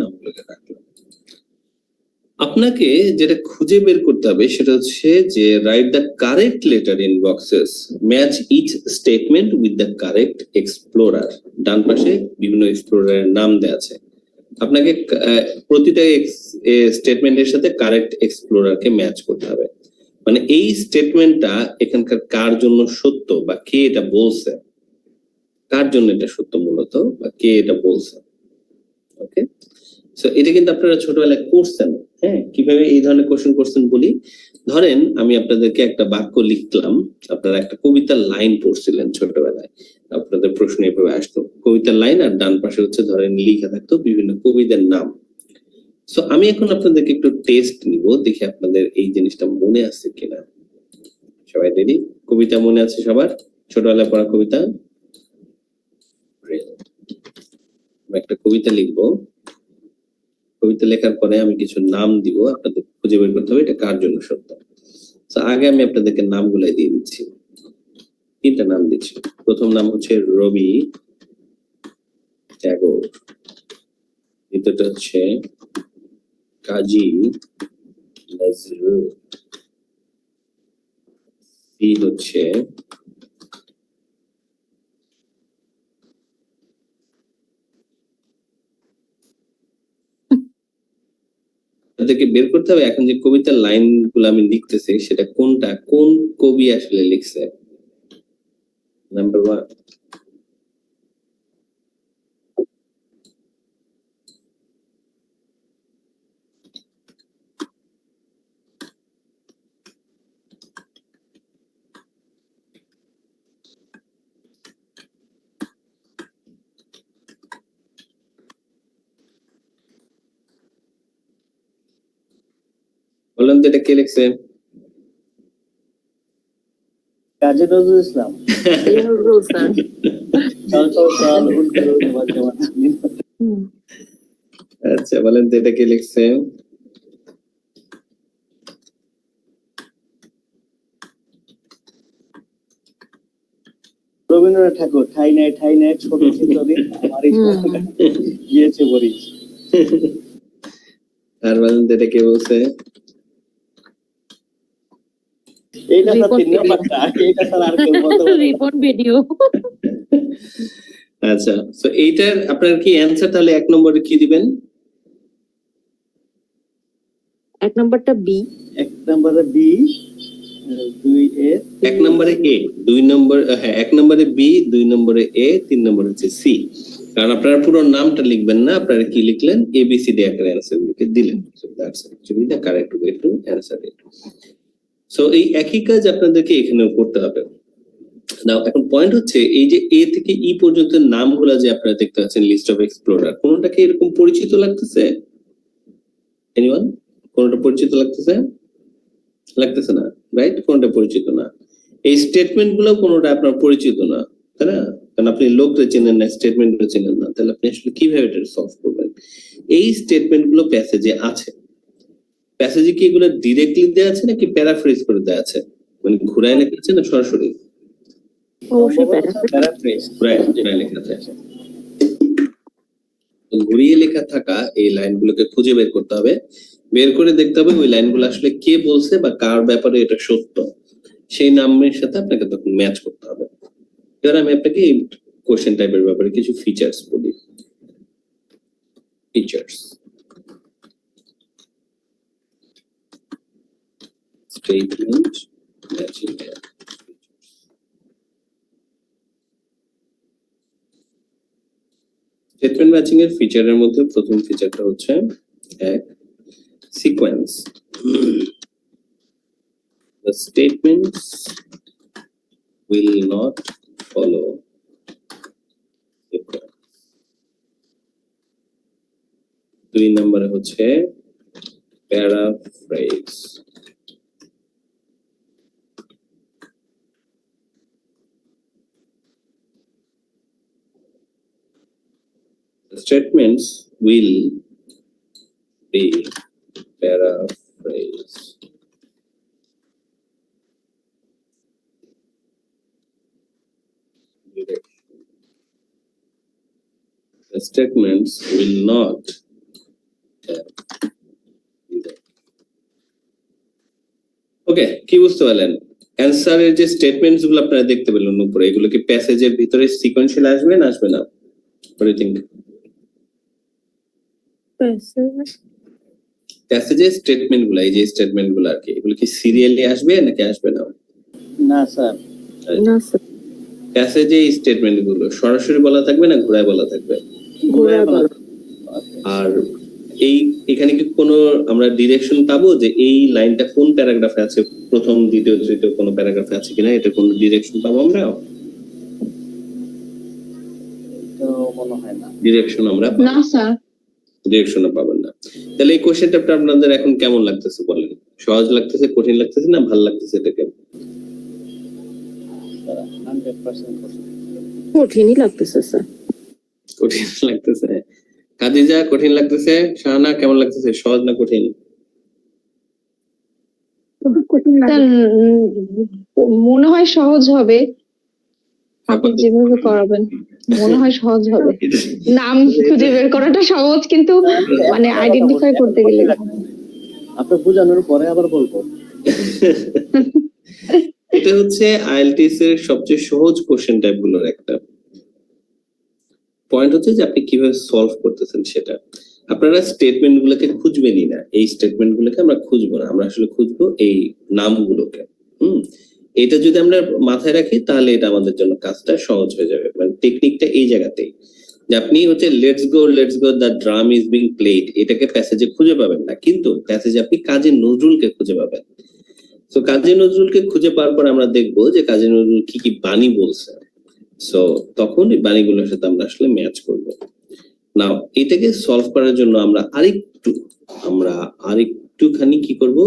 নামগুলোকে রাখলাম। আপনাকে যেটা খুঁজে বের করতে হবে সেটা হচ্ছে যে write the correct letter in boxes, match each statement with the correct explorer. ডান পাশে বিভিন্ন এক্সপ্লোরারের নাম দেওয়া আছে, আপনাকে প্রতিটা স্টেটমেন্টের সাথে কারেক্ট এক্সপ্লোরারকে ম্যাচ করতে হবে। মানে এই স্টেটমেন্টটা এখানকার কার জন্য সত্য বা কে এটা বলছে, কার জন্য এটা সত্য মূলত, বা কে এটা বলছে। ওকে, সো এটা কিন্তু আপনারা ছোটবেলায় করছেন। হ্যাঁ, কিভাবে এই ধরনের কোশ্চেন করছেন বলি। ধরেন আমি আপনাদেরকে একটা বাক্য লিখলাম, আপনারা একটা কবিতার লাইন পড়ছিলেন ছোটবেলায়, আপনাদের প্রশ্ন এভাবে আসতো কবিতার লাইন, আর ডান পাশে হচ্ছে ধরেন লিখা থাকতো বিভিন্ন কবিদের নাম। সো আমি এখন আপনাদেরকে একটু টেস্ট নিব, দেখি আপনাদের এই জিনিসটা মনে আছে কিনা। সবাই রেডি? কবিতা মনে আছে সবার? ছোটবেলায় পড়া কবিতা? একটা কবিতা লিখবো, কবিতা লেখার পরে আমি কিছু নাম দিব, আপনাদের খুঁজে বের করতে হবে এটা কার জন্য সত্য। আগে আমি আপনাদেরকে নামগুলাই দিয়ে দিচ্ছি, 3টা নাম দিচ্ছি। প্রথম নাম হচ্ছে রবি ট্যাগোর, দ্বিতীয়টা হচ্ছে কাজী নজরুল, সি হচ্ছে আপনাদেরকে বের করতে হবে এখন যে কবিতার লাইন গুলো আমি লিখতেছি সেটা কোনটা, কোন কবি আসলে লিখছে। নাম্বার 1, বলেন তো এটা কে লিখছে? কাজী নজরুল ইসলাম। আচ্ছা, বলেন তো এটা কে লিখছে? রবীন্দ্রনাথ ঠাকুর। ঠাই নাই ছোট চিত্রদিন আমারই গিয়েছে বরিশ। আর বলেন তো এটা কে বলছে? এইটা তো 3 নাম্বারটা, এইটা স্যার আর কেউ বলতে পারবে না। রিপন ভিডিও। আচ্ছা, সো এইটার আপনার কি অ্যানসার তাহলে 1 নম্বরে কি দিবেন? 1 নাম্বারটা বি। 1 নম্বরে বি, 2 এ, 1 নম্বরে এ, 2 নম্বর, হ্যাঁ 1 নম্বরে বি, 2 নম্বরে এ, 3 নম্বরে হচ্ছে সি। কারণ আপনারা পুরো নামটা লিখবেন না, আপনারা কি লিখলেন, এবিসিডি আকারে অ্যানসার গুলোকে দিলেন। So that's actually the correct way to answer it. So এই একই কাজ আপনাদেরকে এখানেও করতে হবে। নাও এখন পয়েন্ট হচ্ছে এই যে এ থেকে ই পর্যন্ত নামগুলা যে আপনারা দেখতে পাচ্ছেন লিস্ট অফ এক্সপ্লোরার, কোনটা কি এরকম পরিচিত লাগতেছে? এনিওয়ান? কোনটা পরিচিত লাগতেছে? লাগতেছে না, রাইট? কোনটা পরিচিত না? এই স্টেটমেন্ট গুলো কোনটা আপনার পরিচিত না, তাই না? কারণ আপনি লোকটা চেনেন না, স্টেটমেন্ট গুলো চেনেন না, তাহলে আপনি আসলে কিভাবে এটা সলভ করবেন? এই স্টেটমেন্ট গুলো প্যাসেজে আছে। প্যাসেজে কি এগুলো ডিরেক্টলি দেওয়া আছে নাকি প্যারাফ্রেজ করে দেওয়া আছে? মানে ঘুরায় লেখা আছে না সরাসরি? অবশ্যই প্যারাফ্রেজ ঘুরায় লেখা আছে। তো ঘুরিয়ে লেখা থাকা এই লাইনগুলোকে খুঁজে বের করতে হবে, বের করে দেখতে হবে ওই লাইনগুলো আসলে কে বলছে বা কার ব্যাপারে এটা সত্য, সেই নামের সাথে আপনাকে তখন ম্যাচ করতে হবে। এবার আমি আপনাকে এই কোশ্চেন টাইপের ব্যাপারে কিছু ফিচার্স বলি। Features, statement matching. Statement matching এর ফিচারের মধ্যে প্রথম ফিচারটা হচ্ছে এক, sequence. The statements will not follow sequence. 2 নম্বরে হচ্ছে paraphrase. The statements will be paraphrased. The statements will not have direct. ওকে, কি বুঝতে পারলেন? অ্যানসারের যে স্টেটমেন্টস গুলো আপনারা দেখতে পেলেন উপরে, এগুলো কি প্যাসেজের ভিতরে সিকোয়েন্সিয়াল আসবে না আসবে না? What do you think? প্যাসেজের স্টেটমেন্ট গুলো, এই যে স্টেটমেন্ট গুলো আর কি, এগুলো কি সিরিয়ালি আসবে নাকি আসবে না? না স্যার, না স্যার, প্যাসেজে এই স্টেটমেন্ট গুলো সরাসরি বলা থাকবে না ঘুরায় বলা থাকবে? ঘোড়ায় বলা। আর এই এখানে কি কোনো আমরা ডিরেকশন পাবো যে এই লাইনটা কোন প্যারাগ্রাফে আছে, প্রথম দ্বিতীয় তৃতীয় কোনো প্যারাগ্রাফে আছে কিনা, এটা কোনো ডিরেকশন পাবো আমরা? তো মনে হয় না। ডিরেকশন আমরা না স্যার, ডিরেকশন পাবেন না। তাহলে এই কোশ্চেনটা আপনাদের এখন কেমন লাগতেছে বলেন? সহজ লাগতেছে, কঠিন লাগতেছে না ভালো লাগতেছে? এটাকে 100% কঠিনই লাগতেছে স্যার। কঠিন লাগতেছে? খাদিজা কঠিন লাগতেছে? শাহানা কেমন লাগতেছে, সহজ না কঠিন? স্যার, মনে হয় সহজ হবে, আপনি যেভাবে করাবেন মনে হয় সহজ হবে। নাম খুঁজে বের করাটা সহজ, কিন্তু মানে আইডেন্টিফাই করতে গেলে আপনি বোঝানোর পরে আবার বলবো। এটা হচ্ছে আইএলটিএস এর সবচেয়ে সহজ কোশ্চেন টাইপ গুলোর একটা। পয়েন্ট হচ্ছে যে আপনি কিভাবে সলভ করতেছেন সেটা। আপনারা স্টেটমেন্ট গুলোকে খুঁজবেনই না, এই স্টেটমেন্ট গুলোকে আমরা খুঁজবো না, আমরা আসলে খুঁজবো এই নামগুলোকে। এটা যদি আমরা মাথায় রাখি তাহলে এটা আমাদের জন্য কাজটা সহজ হয়ে যাবে। মানে টেকনিকটা এই জায়গাতেই যে আপনি হচ্ছে let's go the drum is being played, এটাকে প্যাসেজে খুঁজে পাবেন না, কিন্তু প্যাসেজে আপনি কাজী নজরুলকে খুঁজে পাবেন। তো কাজী নজরুলকে খুঁজে পাওয়ার পর আমরা দেখবো যে কাজী নজরুল কি কি বাণী বলছে। সো তখন এই বাণীগুলোর সাথে আমরা আসলে ম্যাচ করব। নাও এটাকে সলভ করার জন্য আমরা আরেকটুখানি কি করব,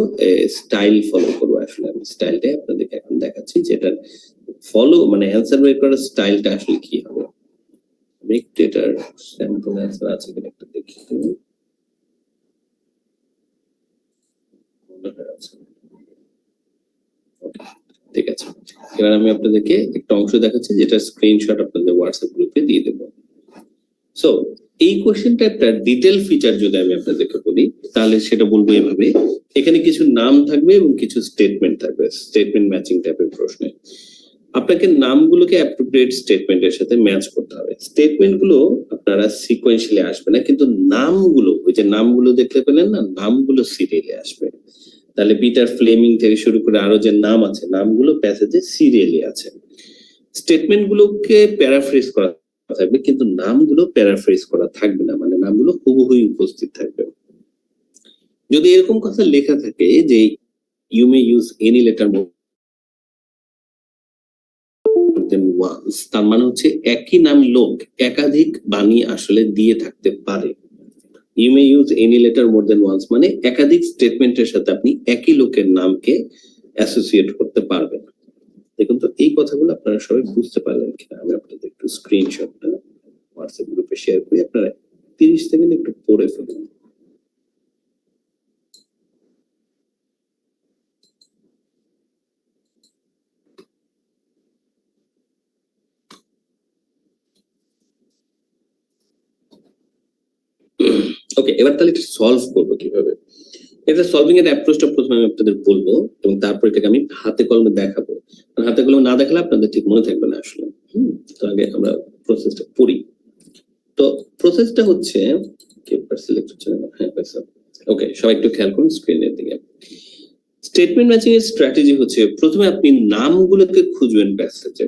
স্টাইল ফলো করব। আসলে আমি স্টাইলটা আপনাদেরকে এখন দেখাচ্ছি, যেটা ফলো মানে অ্যানসার বের করার স্টাইলটা আসলে কি হবে। আমি একটু এটার স্যাম্পল অ্যানসার আছে কিনা একটু দেখি। ঠিক আছে, এবার আমি আপনাদেরকে একটা অংশ দেখাচ্ছি যেটা স্ক্রিনশট আপনাদের হোয়াটসঅ্যাপ গ্রুপে দিয়ে দেব। সো এই কোশ্চেন টাইপটার ডিটেল ফিচার যদি আমি আপনাদেরকে বলি তাহলে সেটা বলবো এভাবে, এখানে কিছু নাম থাকবে এবং কিছু স্টেটমেন্ট থাকবে, স্টেটমেন্ট ম্যাচিং টাইপের প্রশ্নে। আপনাকে নামগুলোকে অ্যাপ্রোপ্রিয়েট স্টেটমেন্টের সাথে ম্যাচ করতে হবে। স্টেটমেন্ট গুলো আপনারা সিকোয়েন্সিয়ালি আসবে না, কিন্তু নামগুলো, ওই যে নামগুলো দেখতে পেলেন না, নামগুলো সিরিয়ালি আসবে। তাহলে পিটার ফ্লেমিং থেকে শুরু করে আরো যে নাম আছে, নামগুলো প্যাসেজে সিরিয়ালি আছে। স্টেটমেন্ট গুলোকে প্যারাফ্রেজ করা থাকবে, কিন্তু নামগুলো প্যারাফ্রেজ করা থাকবে না, মানে নামগুলো হুবহুই উপস্থিত থাকবে। যদি এরকম কথা লেখা থাকে যে you may use any letter once, তার মানে হচ্ছে একই নাম লোক একাধিক বাণী আসলে দিয়ে থাকতে পারে। You may use any letter more than once মানে একাধিক স্টেটমেন্টের সাথে আপনি একই লোকের নামকে অ্যাসোসিয়েট করতে পারবেন। দেখুন তো এই কথাগুলো আপনারা সবাই বুঝতে পারলেন কিনা। আমি আপনাদের একটু স্ক্রিনশটটা হোয়াটসঅ্যাপ গ্রুপে শেয়ার করি, আপনারা 30 সেকেন্ড একটু পড়ে ফেলুন। ওকে, এবার তাহলে এটা সলভ করবো কিভাবে। এটা সলভিং এর অ্যাপ্রোচটা প্রথমে আমি আপনাদের বলবো এবং তারপর এটাকে আমি হাতে কলমে দেখাবো। হাতে কলমে না দেখালে আপনাদের ঠিক মনে থাকবে না আসলে। তো আগে আমরা প্রসেসটা পড়ি। তো প্রসেসটা হচ্ছে সিলেক্ট হচ্ছে না, হ্যাঁ ওকে, সবাই একটু খেয়াল করুন স্ক্রিনের দিকে। স্টেটমেন্ট ম্যাচিং এর স্ট্র্যাটেজি হচ্ছে প্রথমে আপনি নামগুলোকে খুঁজবেন প্যাসেজে,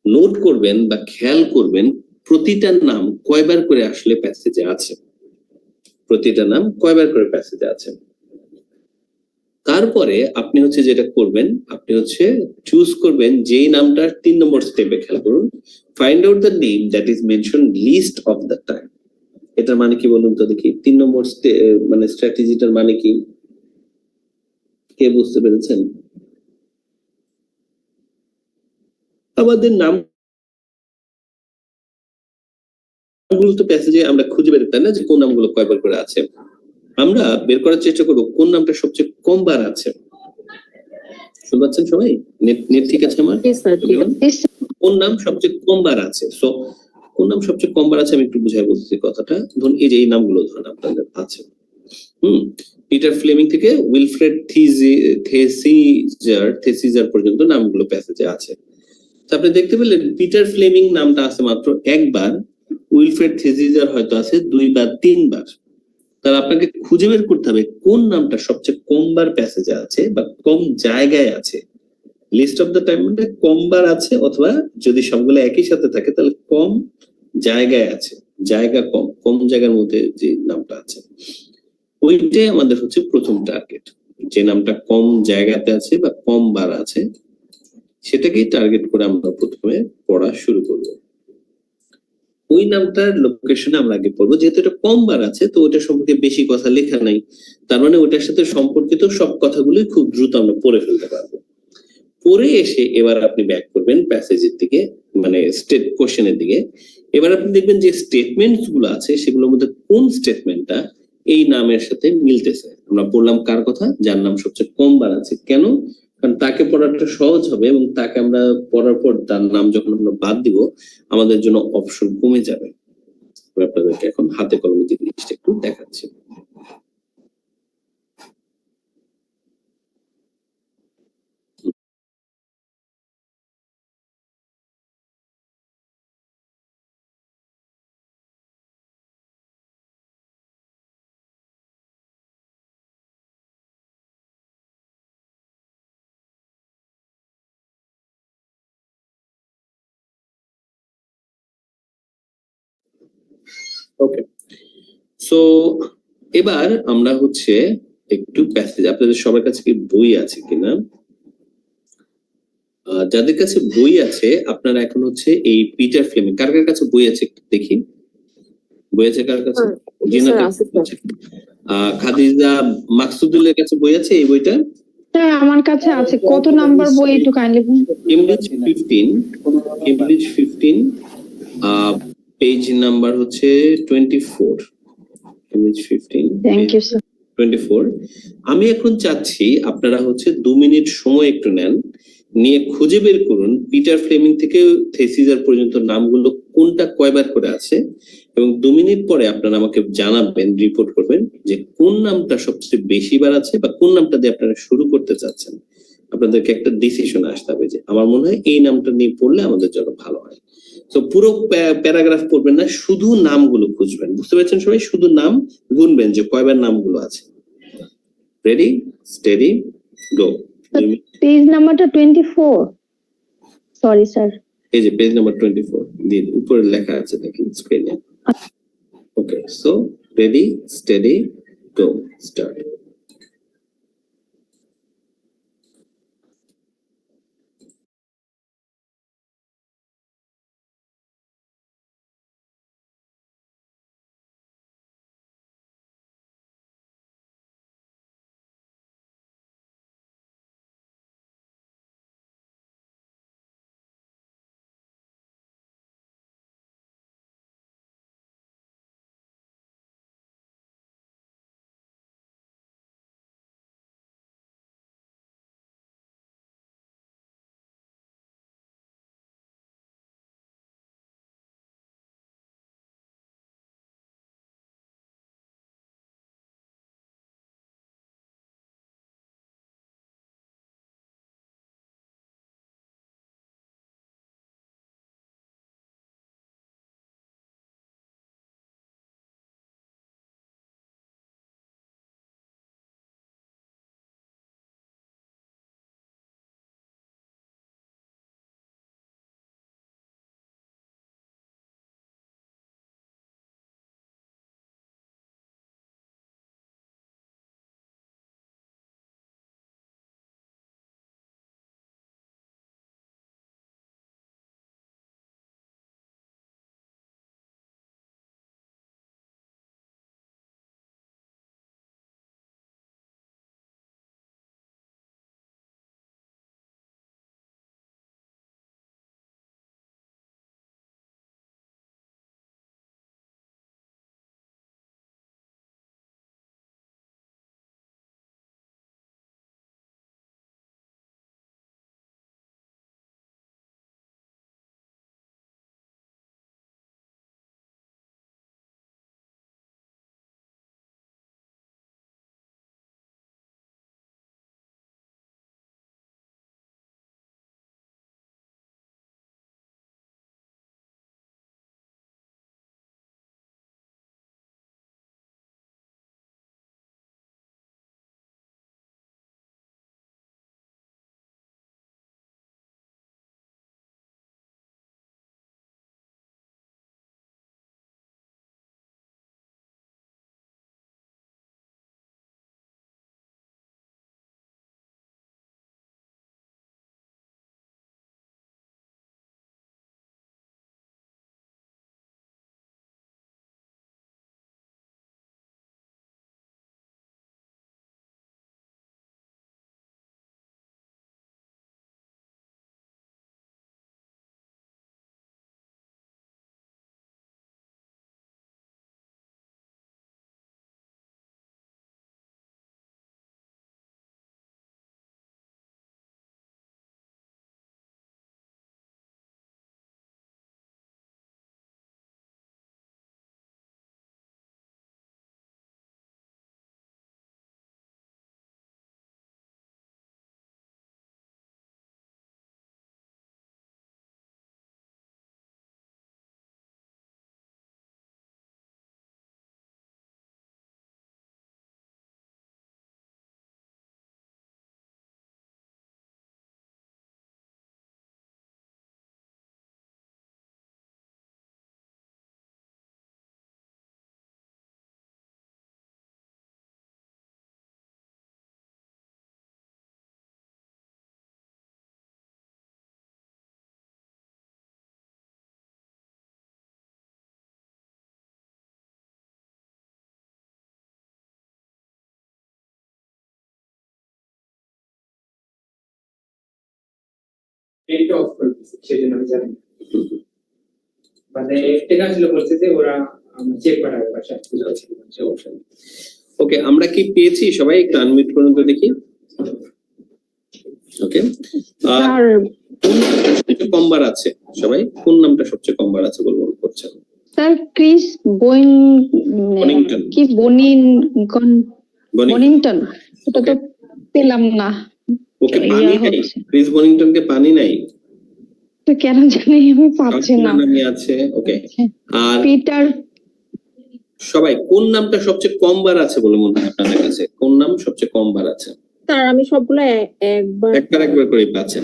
নোট করবেন বা খেয়াল করবেন প্রতিটা নাম কয়বার করে আসলে প্যাসেজে আছে, প্রতিটা নাম কয়বার করে প্যাসেজে আছে। তারপরে আপনি হচ্ছে যেটা করবেন, আপনি হচ্ছে চুজ করবেন যেই নামটার 3 নম্বর স্টেপে, খেয়াল করুন, find out the name that is mention list of the time. এটার মানে কি বলুন তো দেখি, 3 নম্বর মানে স্ট্র্যাটেজিটার মানে কি, কে বুঝতে পেরেছেন? আমাদের নাম গুলো তো প্যাসেজে আমরা খুঁজে বের করতে না যে কোন নামগুলো কয়বার করে আছে, আমরা বের করার চেষ্টা করবো কোন নামটা সবচেয়ে কম বার আছে। শুনতে পাচ্ছেন সবাই? নেট ঠিক আছে আমার? কোন নাম সবচেয়ে কম বার আছে, সো কোন নাম সবচেয়ে কম বার আছে আমি একটু বুঝাই বলতেছি কথাটা। ধরুন এই যে এই নামগুলো ধরুন আপনাদের আছে, পিটার ফ্লেমিং থেকে উইলফ্রেড থেসিজার পর্যন্ত নামগুলো প্যাসেজে আছে। আপনি দেখতে পেলেন পিটার ফ্লেমিং নামটা আছে মাত্র একবার, উইলফ্রেড থেসিজার হয়তো আছে 2 বা 3 বার। তাহলে আপনাকে খুঁজে বের করতে হবে কোন নামটা সবচেয়ে কম বার প্যাসেজে আছে বা কম জায়গায় আছে। লিস্ট অফ দ্য টাইম মানে কম বার আছে, অথবা যদি সবগুলো একই সাথে থাকে তাহলে কম জায়গায় আছে, জায়গা কম, কম জায়গার মধ্যে যে নামটা আছে ওইটাই আমাদের হচ্ছে প্রথম টার্গেট। যে নামটা কম জায়গাতে আছে বা কম বার আছে সেটাকেই টার্গেট করে আমরা প্রথমে পড়া শুরু করব। ওই নামটার লোকেশনে আমরা আগে পড়বো, যেহেতু এটা কম বার আছে তো ওটা সম্পর্কে বেশি কথা লেখা নাই, তার মানে ওটার সাথে সম্পর্কিত সব কথাগুলোই খুব দ্রুত আমরা পড়ে ফেলতে পারবো। পরে এসে এবার আপনি ব্যাক করবেন প্যাসেজের দিকে, মানে স্টেট কোশ্চেনের দিকে। এবার আপনি দেখবেন যে স্টেটমেন্টস গুলো আছে সেগুলোর মধ্যে কোন স্টেটমেন্টটা এই নামের সাথে মিলতেছে। আমরা পড়লাম কার কথা, যার নাম সবচেয়ে কম বার আছে। কেন? কারণ তাকে পড়াটা সহজ হবে এবং তাকে আমরা পড়ার পর তার নাম যখন আমরা বাদ দিব আমাদের জন্য অপশন কমে যাবে। আপনাদেরকে এখন হাতে কলমে জিনিসটা একটু দেখাচ্ছি। ওকে, সো এবার আমরা হচ্ছে একটু প্যাসেজ, আপনাদের সবার কাছে কি বই আছে কিনা? যাদের কাছে বই আছে আপনারা এখন হচ্ছে এই পিটার ফ্লেমিং, কার কার কাছে বই আছে একটু দেখি, বই আছে কার কাছে? খাদিজা মাকসুদুলের কাছে বই আছে এই বইটা? হ্যাঁ আমার কাছে আছে। কত নাম্বার বই একটু কাইন্ডলি কেমব্রিজ 15 পেজ নাম্বার হচ্ছে 24, কেমব্রিজ 15 থ্যাংক ইউ স্যার 24। আমি এখন চাচ্ছি আপনারা হচ্ছে 2 মিনিট সময় একটু নেন, নিয়ে খুঁজে বের করুন পিটার ফ্লেমিং থেকে থেসিজার পর্যন্ত নামগুলো কোনটা কয়বার করে আছে, এবং 2 মিনিট পরে আপনারা আমাকে জানাবেন, রিপোর্ট করবেন যে কোন নামটা সবচেয়ে বেশি বার আছে বা কোন নামটা দিয়ে আপনারা শুরু করতে চাচ্ছেন। আপনাদেরকে একটা ডিসিশন আসতে হবে যে আমার মনে হয় এই নামটা নিয়ে পড়লে আমাদের জন্য ভালো হয়। তো পুরো প্যারাগ্রাফ পড়বেন না, শুধু নামগুলো খুঁজবেন। বুঝতে পেরেছেন সবাই? শুধু নাম গুনবেন যে কয়বার নামগুলো আছে। রেডি, স্টেডি, গো। পেজ নাম্বারটা 24। সরি স্যার, এই যে পেজ নাম্বার 24 দিন উপরে লেখা আছে দেখেন স্ক্রিনে। ওকে, সো রেডি, স্টেডি, গো, স্টার্ট। নেটটা অফ করে দিয়েছি, সেজন্য আমি জানি না। মানে এটা আসলে বলছে যে ওরা চেক করার বাসায়। ওকে, আমরা কি পেয়েছি সবাই? একটু আনমিউট করুন তো দেখি। ওকে, স্যার কম বার আছে সবাই? কোন নামটা সবচেয়ে কম বার আছে বলে মনে করছেন? Sir Chris Bonington. কি বনিংটন, এটা তো পেলাম না। ওকে, ইয়া পানি নাই? হচ্ছে। ক্রিস বনিংটনকে পানি নাই? তো কেন জানি আমি পাচ্ছি না। নামই আছে। ওকে, আর পিটার সবাই কোন নামটা সবচেয়ে কম বার আছে বলে মনে হয় আপনাদের কাছে? কোন নাম সবচেয়ে কম বার আছে? স্যার আমি সবগুলো একবার একবার করে পাচ্ছেন।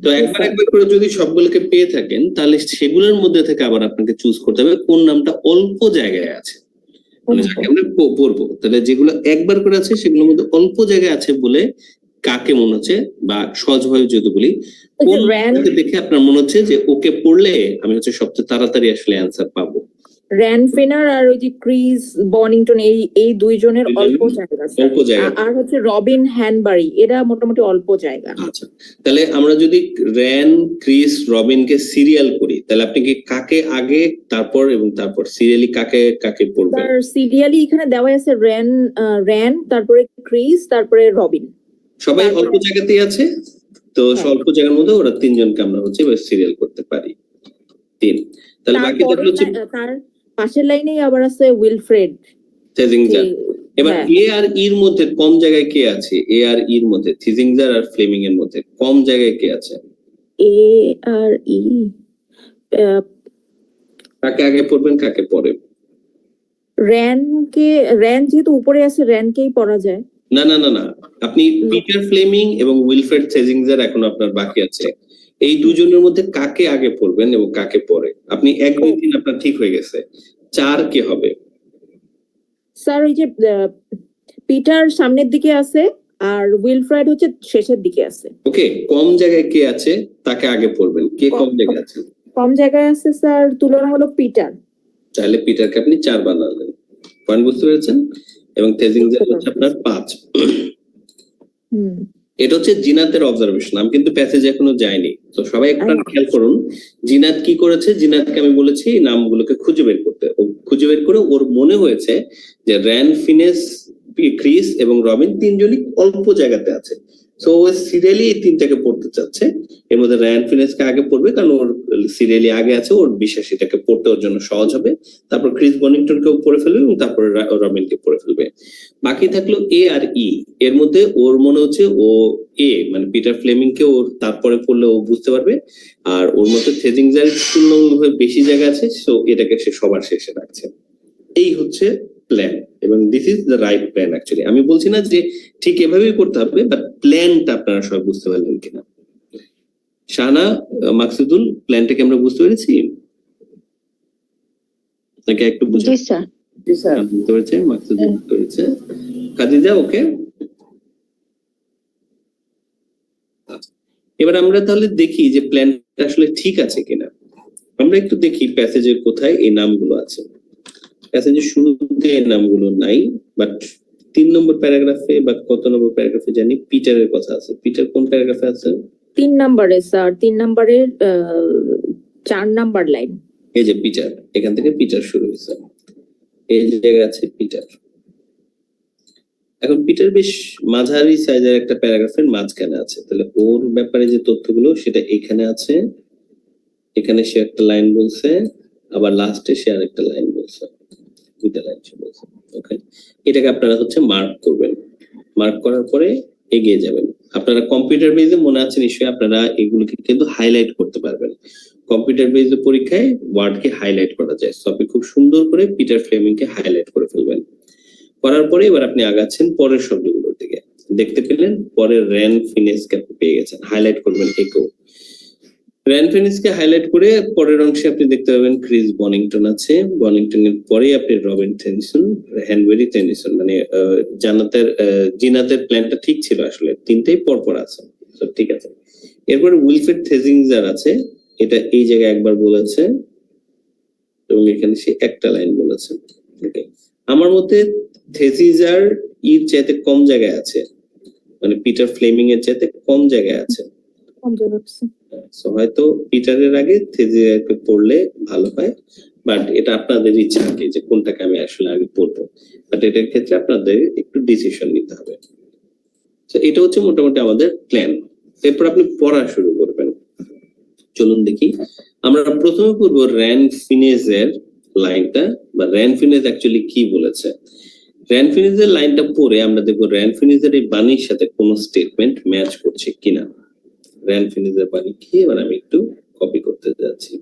তো একবার করে যদি সবগুলোকে পেয়ে থাকেন, তাহলে সেগুলোর মধ্যে থেকে আবার আপনাকে চুজ করতে হবে কোন নামটা অল্প জায়গায় আছে, মানে যাকে আমরা পড়বো। তাহলে যেগুলো একবার করে আছে সেগুলোর মধ্যে অল্প জায়গায় আছে বলে কাকে মনে হচ্ছে, বা সহজভাবে যদি বলি, কোন নামটাকে দেখে আপনার মনে হচ্ছে যে ওকে পড়লে আমি হচ্ছে সবচেয়ে তাড়াতাড়ি আসলে অ্যান্সার পাবো। র্যান ফিনার আর ওই যে ক্রিস বনিংটন, এই দুইজনের অল্প জায়গা আছে। অল্প জায়গা। আর হচ্ছে রবিন হ্যানবারি, এরা মোটামুটি অল্প জায়গা। আচ্ছা, তাহলে আমরা যদি র্যান, ক্রিস, রবিনকে সিরিয়াল করি, তাহলে আপনি কি কাকে আগে, তারপর এবং তারপর সিরিয়ালি কাকে কাকে পড়বেন? তার সিরিয়ালি এখানে দেওয়া আছে র্যান, তারপরে ক্রিস, তারপরে রবিন। সবাই অল্প জায়গাতেই আছে, তো অল্প জায়গার মধ্যে ওরা তিনজনকে আমরা হচ্ছে সিরিয়াল করতে পারি। 3, তাহলে বাকি থাকলো হচ্ছে তার পাশের লাইনেই আবার আছে উইলফ্রেড থেজিংজার। এবার এ আর ইর মধ্যে কম জায়গায় কে আছে? এ আর ইর মধ্যে, থেজিংজার আর ফ্লেমিং এর মধ্যে কম জায়গায় কে আছে? এ আর ই। কাকে আগে পড়বেন, কাকে পরে? র্যান যেহেতু উপরে আছে, র্যানকেই পড়া যায়। না না না না, আপনি পিটার ফ্লেমিং এবং উইলফ্রেড থেজিংজার এখন আপনার বাকি আছে। এই দুজনের মধ্যে কাকে আগে পড়বেন এবং কাকে পরে? আপনি 1, 2, 3 আপনার ঠিক হয়ে গেছে। 4 কে হবে? স্যার ওই যে পিটার সামনের দিকে আছে আর উইলফ্রেড হচ্ছে শেষের দিকে আছে। ওকে, কম জায়গায় কে আছে তাকে আগে পড়বেন। কে কম জায়গায় আছে? কম জায়গায় আছে স্যার তুলনামূলক পিটার। তাহলে পিটারকে আপনি 4 বানালেন। পয়েন্ট বুঝতে পেরেছেন? এবং থেজিংজার হচ্ছে আপনার 5। এটা হচ্ছে জিনাতের অবজারভেশন। আমি কিন্তু প্যাসেজে এখনো যাইনি, তো সবাই একটা খেয়াল করুন। জিনাত কি করেছে? জিনাতকে আমি বলেছি এই নামগুলোকে খুঁজে বের করতে। ও খুঁজে বের করে ওর মনে হয়েছে যে র্যান, ফিনেস, ক্রিস এবং রবিন তিনজনই অল্প জায়গাতে আছে। সো ও সিরিয়ালি এই তিনটাকে পড়তে চাচ্ছে। এর মধ্যে র্যান ফিনেসকে আগে পড়বে, কারণ ওর সিরিয়ালি আগে আছে, ওর বিশ্বাস এটাকে পড়তে ওর জন্য সহজ হবে। তারপর ক্রিস বনিংটনকেও পড়ে ফেলবে এবং তারপরে রবিনকে পড়ে ফেলবে। বাকি থাকলো এ আর ই। এর মধ্যে ওর মনে হচ্ছে ও এ মানে পিটার ফ্লেমিং কে ওর তারপরে পড়লে ও বুঝতে পারবে, আর ওর মধ্যে থেজিংজার তুলনামূলকভাবে বেশি জায়গা আছে, সো এটাকে সে সবার শেষে রাখছে। এই হচ্ছে প্ল্যান, এবং this is the right plan actually. আমি বলছি না যে ঠিক এভাবেই করতে হবে, বাট প্ল্যানটা আপনারা সবাই বুঝতে পারলেন কিনা? শাহানা, মাকসুদুল, প্ল্যানটাকে আমরা বুঝতে পেরেছি নাকি একটু বুঝে? জি স্যার। জি স্যার। বুঝতে পেরেছে, মাকসুদুল বুঝতে পেরেছে, খাদিজা ওকে। এবার আমরা তাহলে দেখি যে প্ল্যানটা আসলে ঠিক আছে কিনা। আমরা একটু দেখি প্যাসেজে কোথায় এই নামগুলো আছে। প্যাসেজের শুরুতে এই নামগুলো নাই, বাট 3 নম্বর প্যারাগ্রাফে বা কত নম্বর প্যারাগ্রাফে জানি পিটারের কথা আছে। পিটার কোন প্যারাগ্রাফে আছে? 3 নম্বরে স্যার, 3 নম্বরের 4 নাম্বার লাইন। এই যে পিটার, এখান থেকে পিটার শুরু হয়েছে, এই জায়গায় আছে পিটার। এখন পিটার বেশ মাঝারি সাইজের একটা প্যারাগ্রাফের মাঝখানে আছে, তাহলে ওর ব্যাপারে যে তথ্যগুলো সেটা এখানে আছে। এখানে সে একটা লাইন বলছে, আবার লাস্টে সে আরেকটা লাইন বলছে, 2টা লাইন সে বলছে। ওকে, এটাকে আপনারা হচ্ছে মার্ক করবেন। মার্ক করার পরে এগিয়ে যাবেন। আপনারা কম্পিউটার বেজে মনে আছে নিশ্চয়ই, আপনারা এগুলোকে কিন্তু হাইলাইট করতে পারবেন। কম্পিউটার বেজে পরীক্ষায় ওয়ার্ডকে হাইলাইট করা যায়, সো আপনি খুব সুন্দর করে পিটার ফ্লেমিংকে হাইলাইট করে ফেলবেন। করার পরে এবার আপনি আগাচ্ছেন পরের শব্দগুলোর দিকে। দেখতে পেলেন পরের র্যান, ফিনেসকে আপনি পেয়ে গেছেন, হাইলাইট করবেন একেও। র্যান, ফিনেসকে হাইলাইট করে পরের অংশে আপনি দেখতে পাবেন ক্রিস বনিংটন আছে। বনিংটনের পরে আপনি রবিন টেনিসন, হ্যানবেরি টেনিসন, মানে জিনাতের প্ল্যানটা ঠিক ছিল আসলে, 3টেই পরপর আছে, ঠিক আছে। এরপরে উইলফ্রেড থেজিংজার আছে, এটা এই জায়গায় একবার বলেছে এবং এখানে সে একটা লাইন বলেছে। ওকে, আমার মতে থেজিংজার ইর চাইতে কম জায়গায় আছে, মানে পিটার ফ্লেমিং এর চাইতে কম জায়গায় আছে। কমজোর হচ্ছে। সো হয়তো পিটারের আগে থেজিয়াকে পড়লে ভালো হয়, বাট এটা আপনাদের ইচ্ছা আর কি যে কোনটাকে আমি আসলে আগে পড়বো, বাট এটার ক্ষেত্রে আপনাদের একটু ডিসিশন নিতে হবে। তো এটা হচ্ছে মোটামুটি আমাদের প্ল্যান। এরপর আপনি পড়া শুরু করবেন। চলুন দেখি, আমরা প্রথমে পড়বো র্যান ফিনেজের লাইনটা, বা র্যান ফিনেজ অ্যাকচুয়ালি কি বলেছে। র্যান ফিনেজের লাইনটা পড়ে আমরা দেখবো র্যান ফিনেজের এই বাণীর সাথে কোনো স্টেটমেন্ট ম্যাচ করছে কিনা। র্যান ফিনেজের বাণী কি, এবার আমি একটু কপি করতে যাচ্ছি।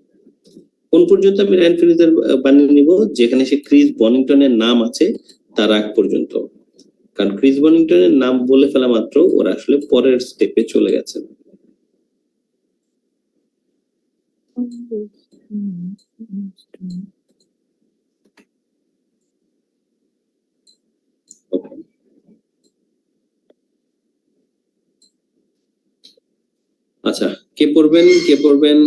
কোন পর্যন্ত আমি র্যান ফিনেজের বাণী নিব, যেখানে সে ক্রিস বনিংটনের নাম আছে তার আগ পর্যন্ত, কারণ ক্রিস বনিংটনের নাম বলে ফেলা মাত্র ওরা আসলে পরের স্টেপে চলে গেছে। আচ্ছা, কে পড়বেন?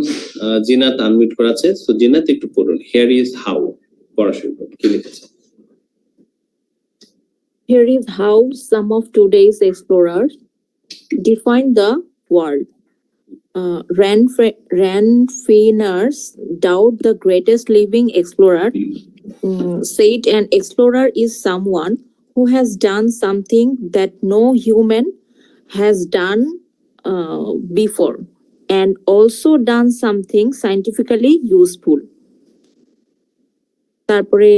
জিনাত আনমিউট করা আছে, সো জিনাত একটু পড়ুন। হিয়ার ইজ হাউ, পড়া শুরু করুন। কি লিখেছে? Here is how some of today's explorers define the world. Ranfiners doubt the greatest living explorer said an explorer is someone who has done something that no human has done before, and also done something scientifically useful. তারপরে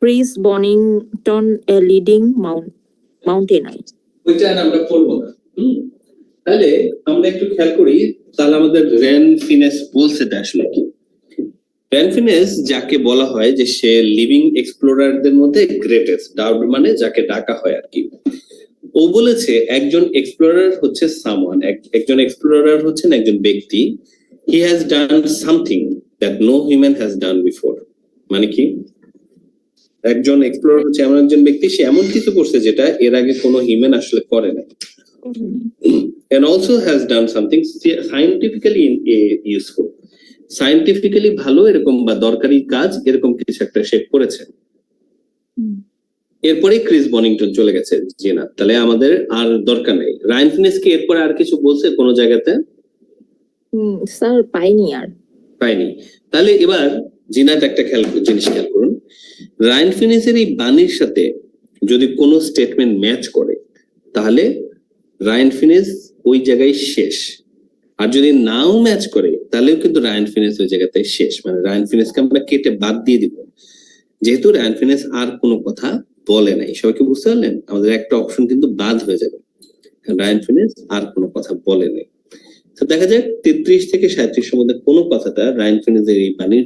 Chris বনিংটন a leading মাউন্টেনার। ওইটা আর আমরা পড়বো না। তাহলে আমরা একটু খেয়াল করি, তাহলে আমাদের র্যান ফিনেস বলছে আসলে কি। র্যান ফিনেস যাকে বলা হয় যে সে লিভিং এক্সপ্লোরারদের মধ্যে গ্রেটেস্ট, ডাউট মানে যাকে ডাকা হয় আর কি। ও বলেছে একজন এক্সপ্লোরার হচ্ছে সামওয়ান, একজন এক্সপ্লোরার হচ্ছেন একজন ব্যক্তি, he has done something that no human has done before. মানে কি, একজন এক্সপ্লোরার হচ্ছে এমন একজন ব্যক্তি, সে এমন কিছু করছে যেটা এর আগে কোনো হিউম্যান আসলে করে নাই, and also has done something scientifically useful, scientifically ভালো এরকম বা দরকারি কাজ এরকম কিছু একটা সে করেছে। এরপরে ক্রিস বনিংটন চলে গেছে জিনা, তাহলে আমাদের আর দরকার নেই। রায়ান ফিনেস কি এরপরে আর কিছু বলছে কোন জায়গাতে? স্যার পাইনি। তাহলে এবার জিনাত একটা জিনিস খেয়াল করুন, রায়ান ফিনেসের এই বাণীর সাথে যদি কোনো স্টেটমেন্ট ম্যাচ করে তাহলে রায়ান ফিনেস ওই জায়গায় শেষ, আর যদি নাও ম্যাচ করে তাহলেও কিন্তু রায়ান ফিনেস ওই জায়গাতে শেষ। মানে রায়ান ফিনেসকে আমরা কেটে বাদ দিয়ে দিব, যেহেতু রায়ান ফিনেস আর কোনো কথা বলে নাই। সবাইকে বুঝতে পারলেন? আমাদের একটা অপশন কিন্তু বাদ হয়ে যাবে, রায়ান ফিনেস আর কোনো কথা বলে নাই। তো দেখা যাক 33 থেকে 37 এর মধ্যে কোন কথাটা রায়ান ফিনেসের এই বাণীর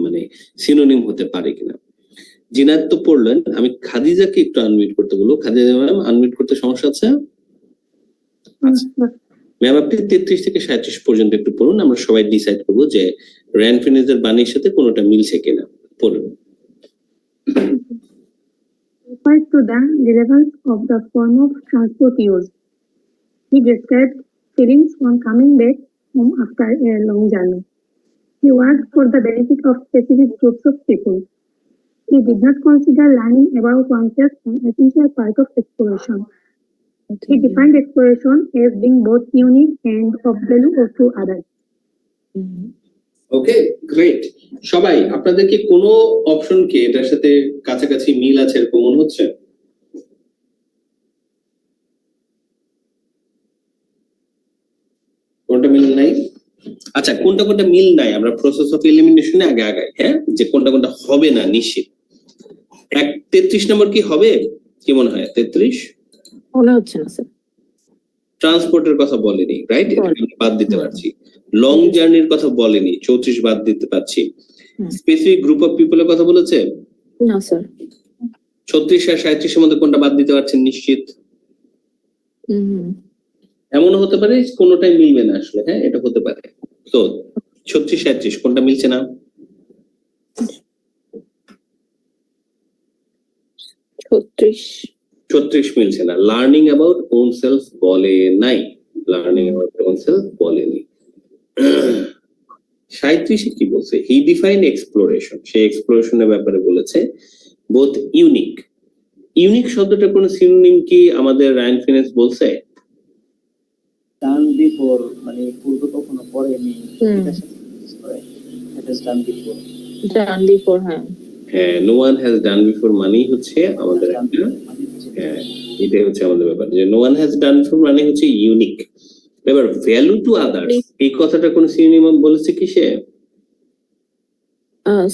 মানে সিনোনিম হতে পারে কিনা। জিনাত তো পড়লেন, আমি খাদিজাকে একটু আনমিউট করতে বলবো। খাদিজা ম্যাম, আনমিউট করতে সমস্যা আছে? ম্যাম আপনি 33 থেকে 37 পর্যন্ত একটু পড়ুন, আমরা সবাই ডিসাইড করবো যে রায়ান ফিনেসের বাণীর সাথে কোনোটা মিলছে কিনা। পড়ুন। Refers to the relevance of the form of transport used. He described feelings on coming back home after a long journey. He worked for the benefit of specific groups of people. He did not consider learning about oneself an essential part of exploration. He defined exploration as being both unique and of value to others. Okay, great. সবাই আপনাদের কি কোনো option কি এটার সাথে কাছাকাছি মিল আছে এরকম মনে হচ্ছে? কোনটা মিল নাই? আচ্ছা, কোনটা মিল নাই আমরা প্রসেস অফ এলিমিনেশনে আগে আগাই, হ্যাঁ, যে কোনটা হবে না নিশ্চিত। 33 নম্বর কি হবে, কি মনে হয়? 33 মনে হচ্ছে না স্যার। ট্রান্সপোর্টের কথা বলেনি, রাইট? বাদ দিতে পারছি। লং জার্নির কথা বলেনি, 34 বাদ দিতে পারছি। স্পেসিফিক গ্রুপ অফ পিপলের কথা বলেছে না স্যার। 36 আর 37 এর মধ্যে কোনটা বাদ দিতে পারছেন নিশ্চিত? এমনও হতে পারে কোনোটাই মিলবে না আসলে, হ্যাঁ, এটা হতে পারে। তো 36 37 কোনটা মিলছে না? 36 মিলছে না। লার্নিং অ্যাবাউট ওন সেলফ বলে নাই, লার্নিং অ্যাবাউট ওন সেলফ বলেনি। 37 কি বলছে? হি ডিফাইন এক্সপ্লোরেশন, সে এক্সপ্লোরেশনের ব্যাপারে বলেছে বোথ ইউনিক। ইউনিক শব্দটার কোন সিনোনিম কি আমাদের রায়ান ফিনেস বলছে? done before, মানে পূর্বে কখনো পড়েনি, হুম। এটার সাথে practice করে, it has done before, Done before, হ্যাঁ। হ্যাঁ, no one has done before মানে হচ্ছে আমাদের done একটা before, মানে হচ্ছে হ্যাঁ, এটাই হচ্ছে আমাদের ব্যাপার যে no one has done before মানে হচ্ছে ইউনিক। এবার ভ্যালু টু আদার্স এই কথাটা কোন সিনোনিম বলেছে কি সে?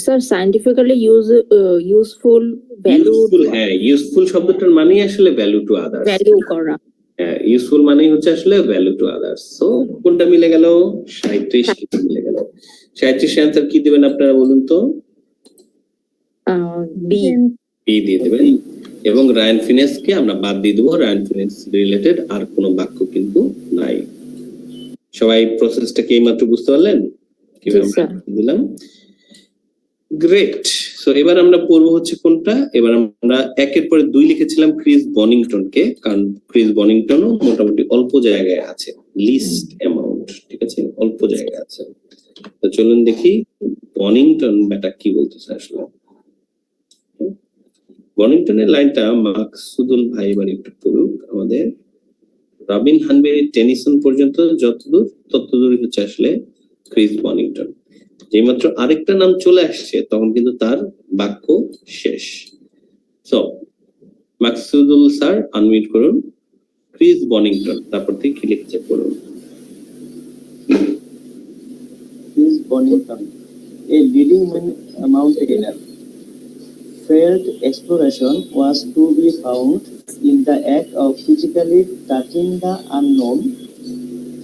Sir scientifically useful, value, useful, হ্যাঁ ইউজফুল শব্দটার মানেই আসলে ভ্যালু টু আদার্স। ভ্যালু করা। হ্যাঁ, ইউজফুল মানেই হচ্ছে আসলে ভ্যালু টু আদার্স। সো কোনটা মিলে গেল? 37 মিলে গেল। 37 এর অ্যান্সার কি দিবেন আপনারা বলুন তো? বি। বি দিয়ে দেবেন এবং রায়ান ফিনেসকে আমরা বাদ দিয়ে দেবো। রায়ান ফিনেস রিলেটেড আর কোনো বাক্য কিন্তু নাই। সবাই প্রসেসটা কি এইমাত্র বুঝতে পারলেন কিভাবে জি, স্যার। আমরা দিলাম? গ্রেট। সো এবার আমরা পড়বো হচ্ছে কোনটা? এবার আমরা একের পরে 2 লিখেছিলাম ক্রিস বনিংটনকে, কারণ ক্রিস বনিংটনও মোটামুটি অল্প জায়গায় আছে, লিস্ট অ্যামাউন্ট, ঠিক আছে, অল্প জায়গায় আছে। তো চলুন দেখি বনিংটন ব্যাটা কি বলতেছে আসলে। বনিংটনের লাইনটা মাকসুদুল ভাই এবার একটু পড়ুক আমাদের। রবিন হানবেরি টেনিসন পর্যন্ত যতদূর ততদূরই হচ্ছে আসলে ক্রিস বনিংটন। যেমাত্র আরেকটা নাম চলে আসছে তখন কিন্তু তার বাক্য শেষ। সো মাকসুদুল স্যার আনমিউট করুন, ক্রিস বনিংটন, তারপর থেকে কি লিখছে পড়ুন। Chris Bonington, a leading mountaineer, felt exploration was to be found in the act of physically touching the unknown.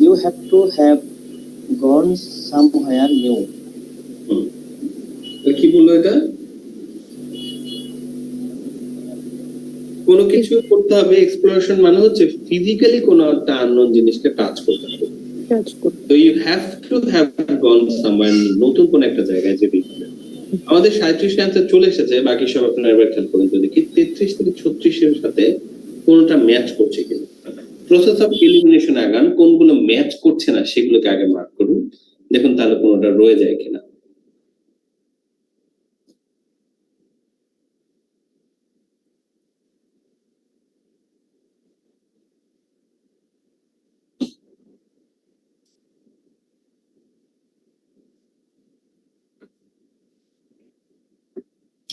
You have to have gone somewhere new. কি বললো এটা? কোনো কিছু করতে হবে, এক্সপ্লোরেশন মানে হচ্ছে ফিজিক্যালি কোনো একটা আননোন জিনিসকে টাচ করতে হবে। তো you have to have gone somewhere, নতুন কোন একটা জায়গায় যেতে হবে। আমাদের 37 অ্যান্সার চলে এসেছে, বাকি সব আপনারা এবার খেয়াল করুন তো দেখি 33 থেকে 36 এর সাথে কোনটা ম্যাচ করছে কিনা। প্রসেস অফ এলিমিনেশন আগান, কোনগুলো ম্যাচ করছে না সেগুলোকে আগে মার্ক করুন, দেখুন তাহলে কোনটা রয়ে যায় কিনা।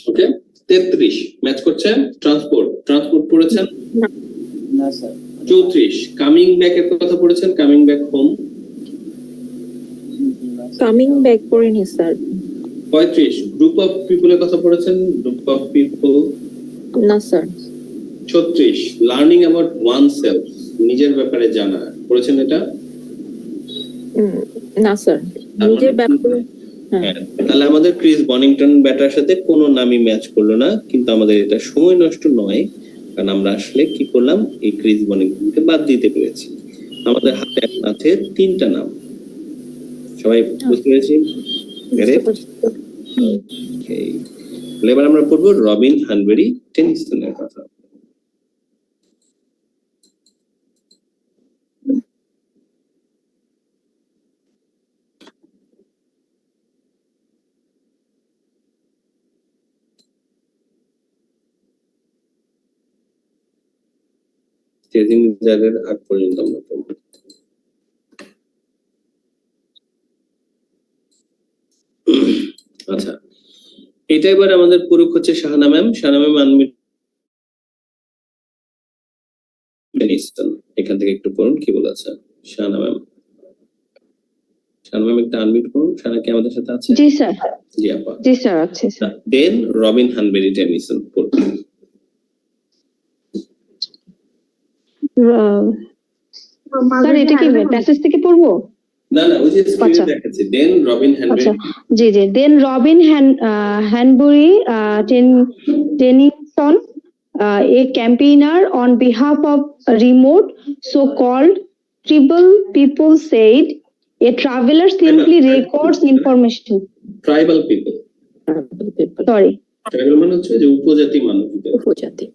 ওকে, 33 ম্যাচ করছে। ট্রান্সপোর্ট পড়েছেন না স্যার। 34 কামিং ব্যাক এর কথা পড়েছেন, coming back home. Coming back করিনি স্যার। 35 গ্রুপ অফ পিপলের কথা পড়েছেন, গ্রুপ অফ পিপল। না sir. 36 learning about one self, নিজের ব্যাপারে জানা, পড়েছেন এটা? না স্যার, নিজের ব্যাপারে। হ্যাঁ, তাহলে আমাদের ক্রিস বনিংটন ব্যাটার সাথে কোনো নামই ম্যাচ করলো না, কিন্তু আমাদের এটা সময় নষ্ট নয়, কারণ আমরা আসলে কি করলাম, এই ক্রিস বনিংটনকে বাদ দিতে পেরেছি। আমাদের হাতে এখন আছে 3টা নাম। সবাই বুঝতে পেরেছি? Okay. এবার আমরা পড়বো রবিন হানবেরি টেনিসনের কথা। স্টেজিং জাজের আগ পর্যন্ত আমরা পড়বো। আচ্ছা, এটা এবার আমাদের পুরুষ হচ্ছে Shahana ma'am. Shahana ma'am unmute, এখান থেকে একটু পড়ুন কি বলেছে শাহানা ম্যাম। শাহানা ম্যাম একটা আনমিউট করুন। শাহানা কি আমাদের সাথে আছে? জি স্যার। জি আপা। জি স্যার, আছে স্যার। দেন রবিন হানবেরি টেনিসন পড়ুন। স্যার এটা কি প্যাসেজ থেকে পড়বো? না ওই যে স্ক্রিনে দেখাচ্ছে দেন রবিন হানবেরি। আচ্ছা, জি then Robin Hanbury Tennyson, a campaigner on behalf of remote so-called tribal people said a traveler simply records information. Tribal people, Sorry. Tribal মানে হচ্ছে যে উপজাতি মানুষ। উপজাতি।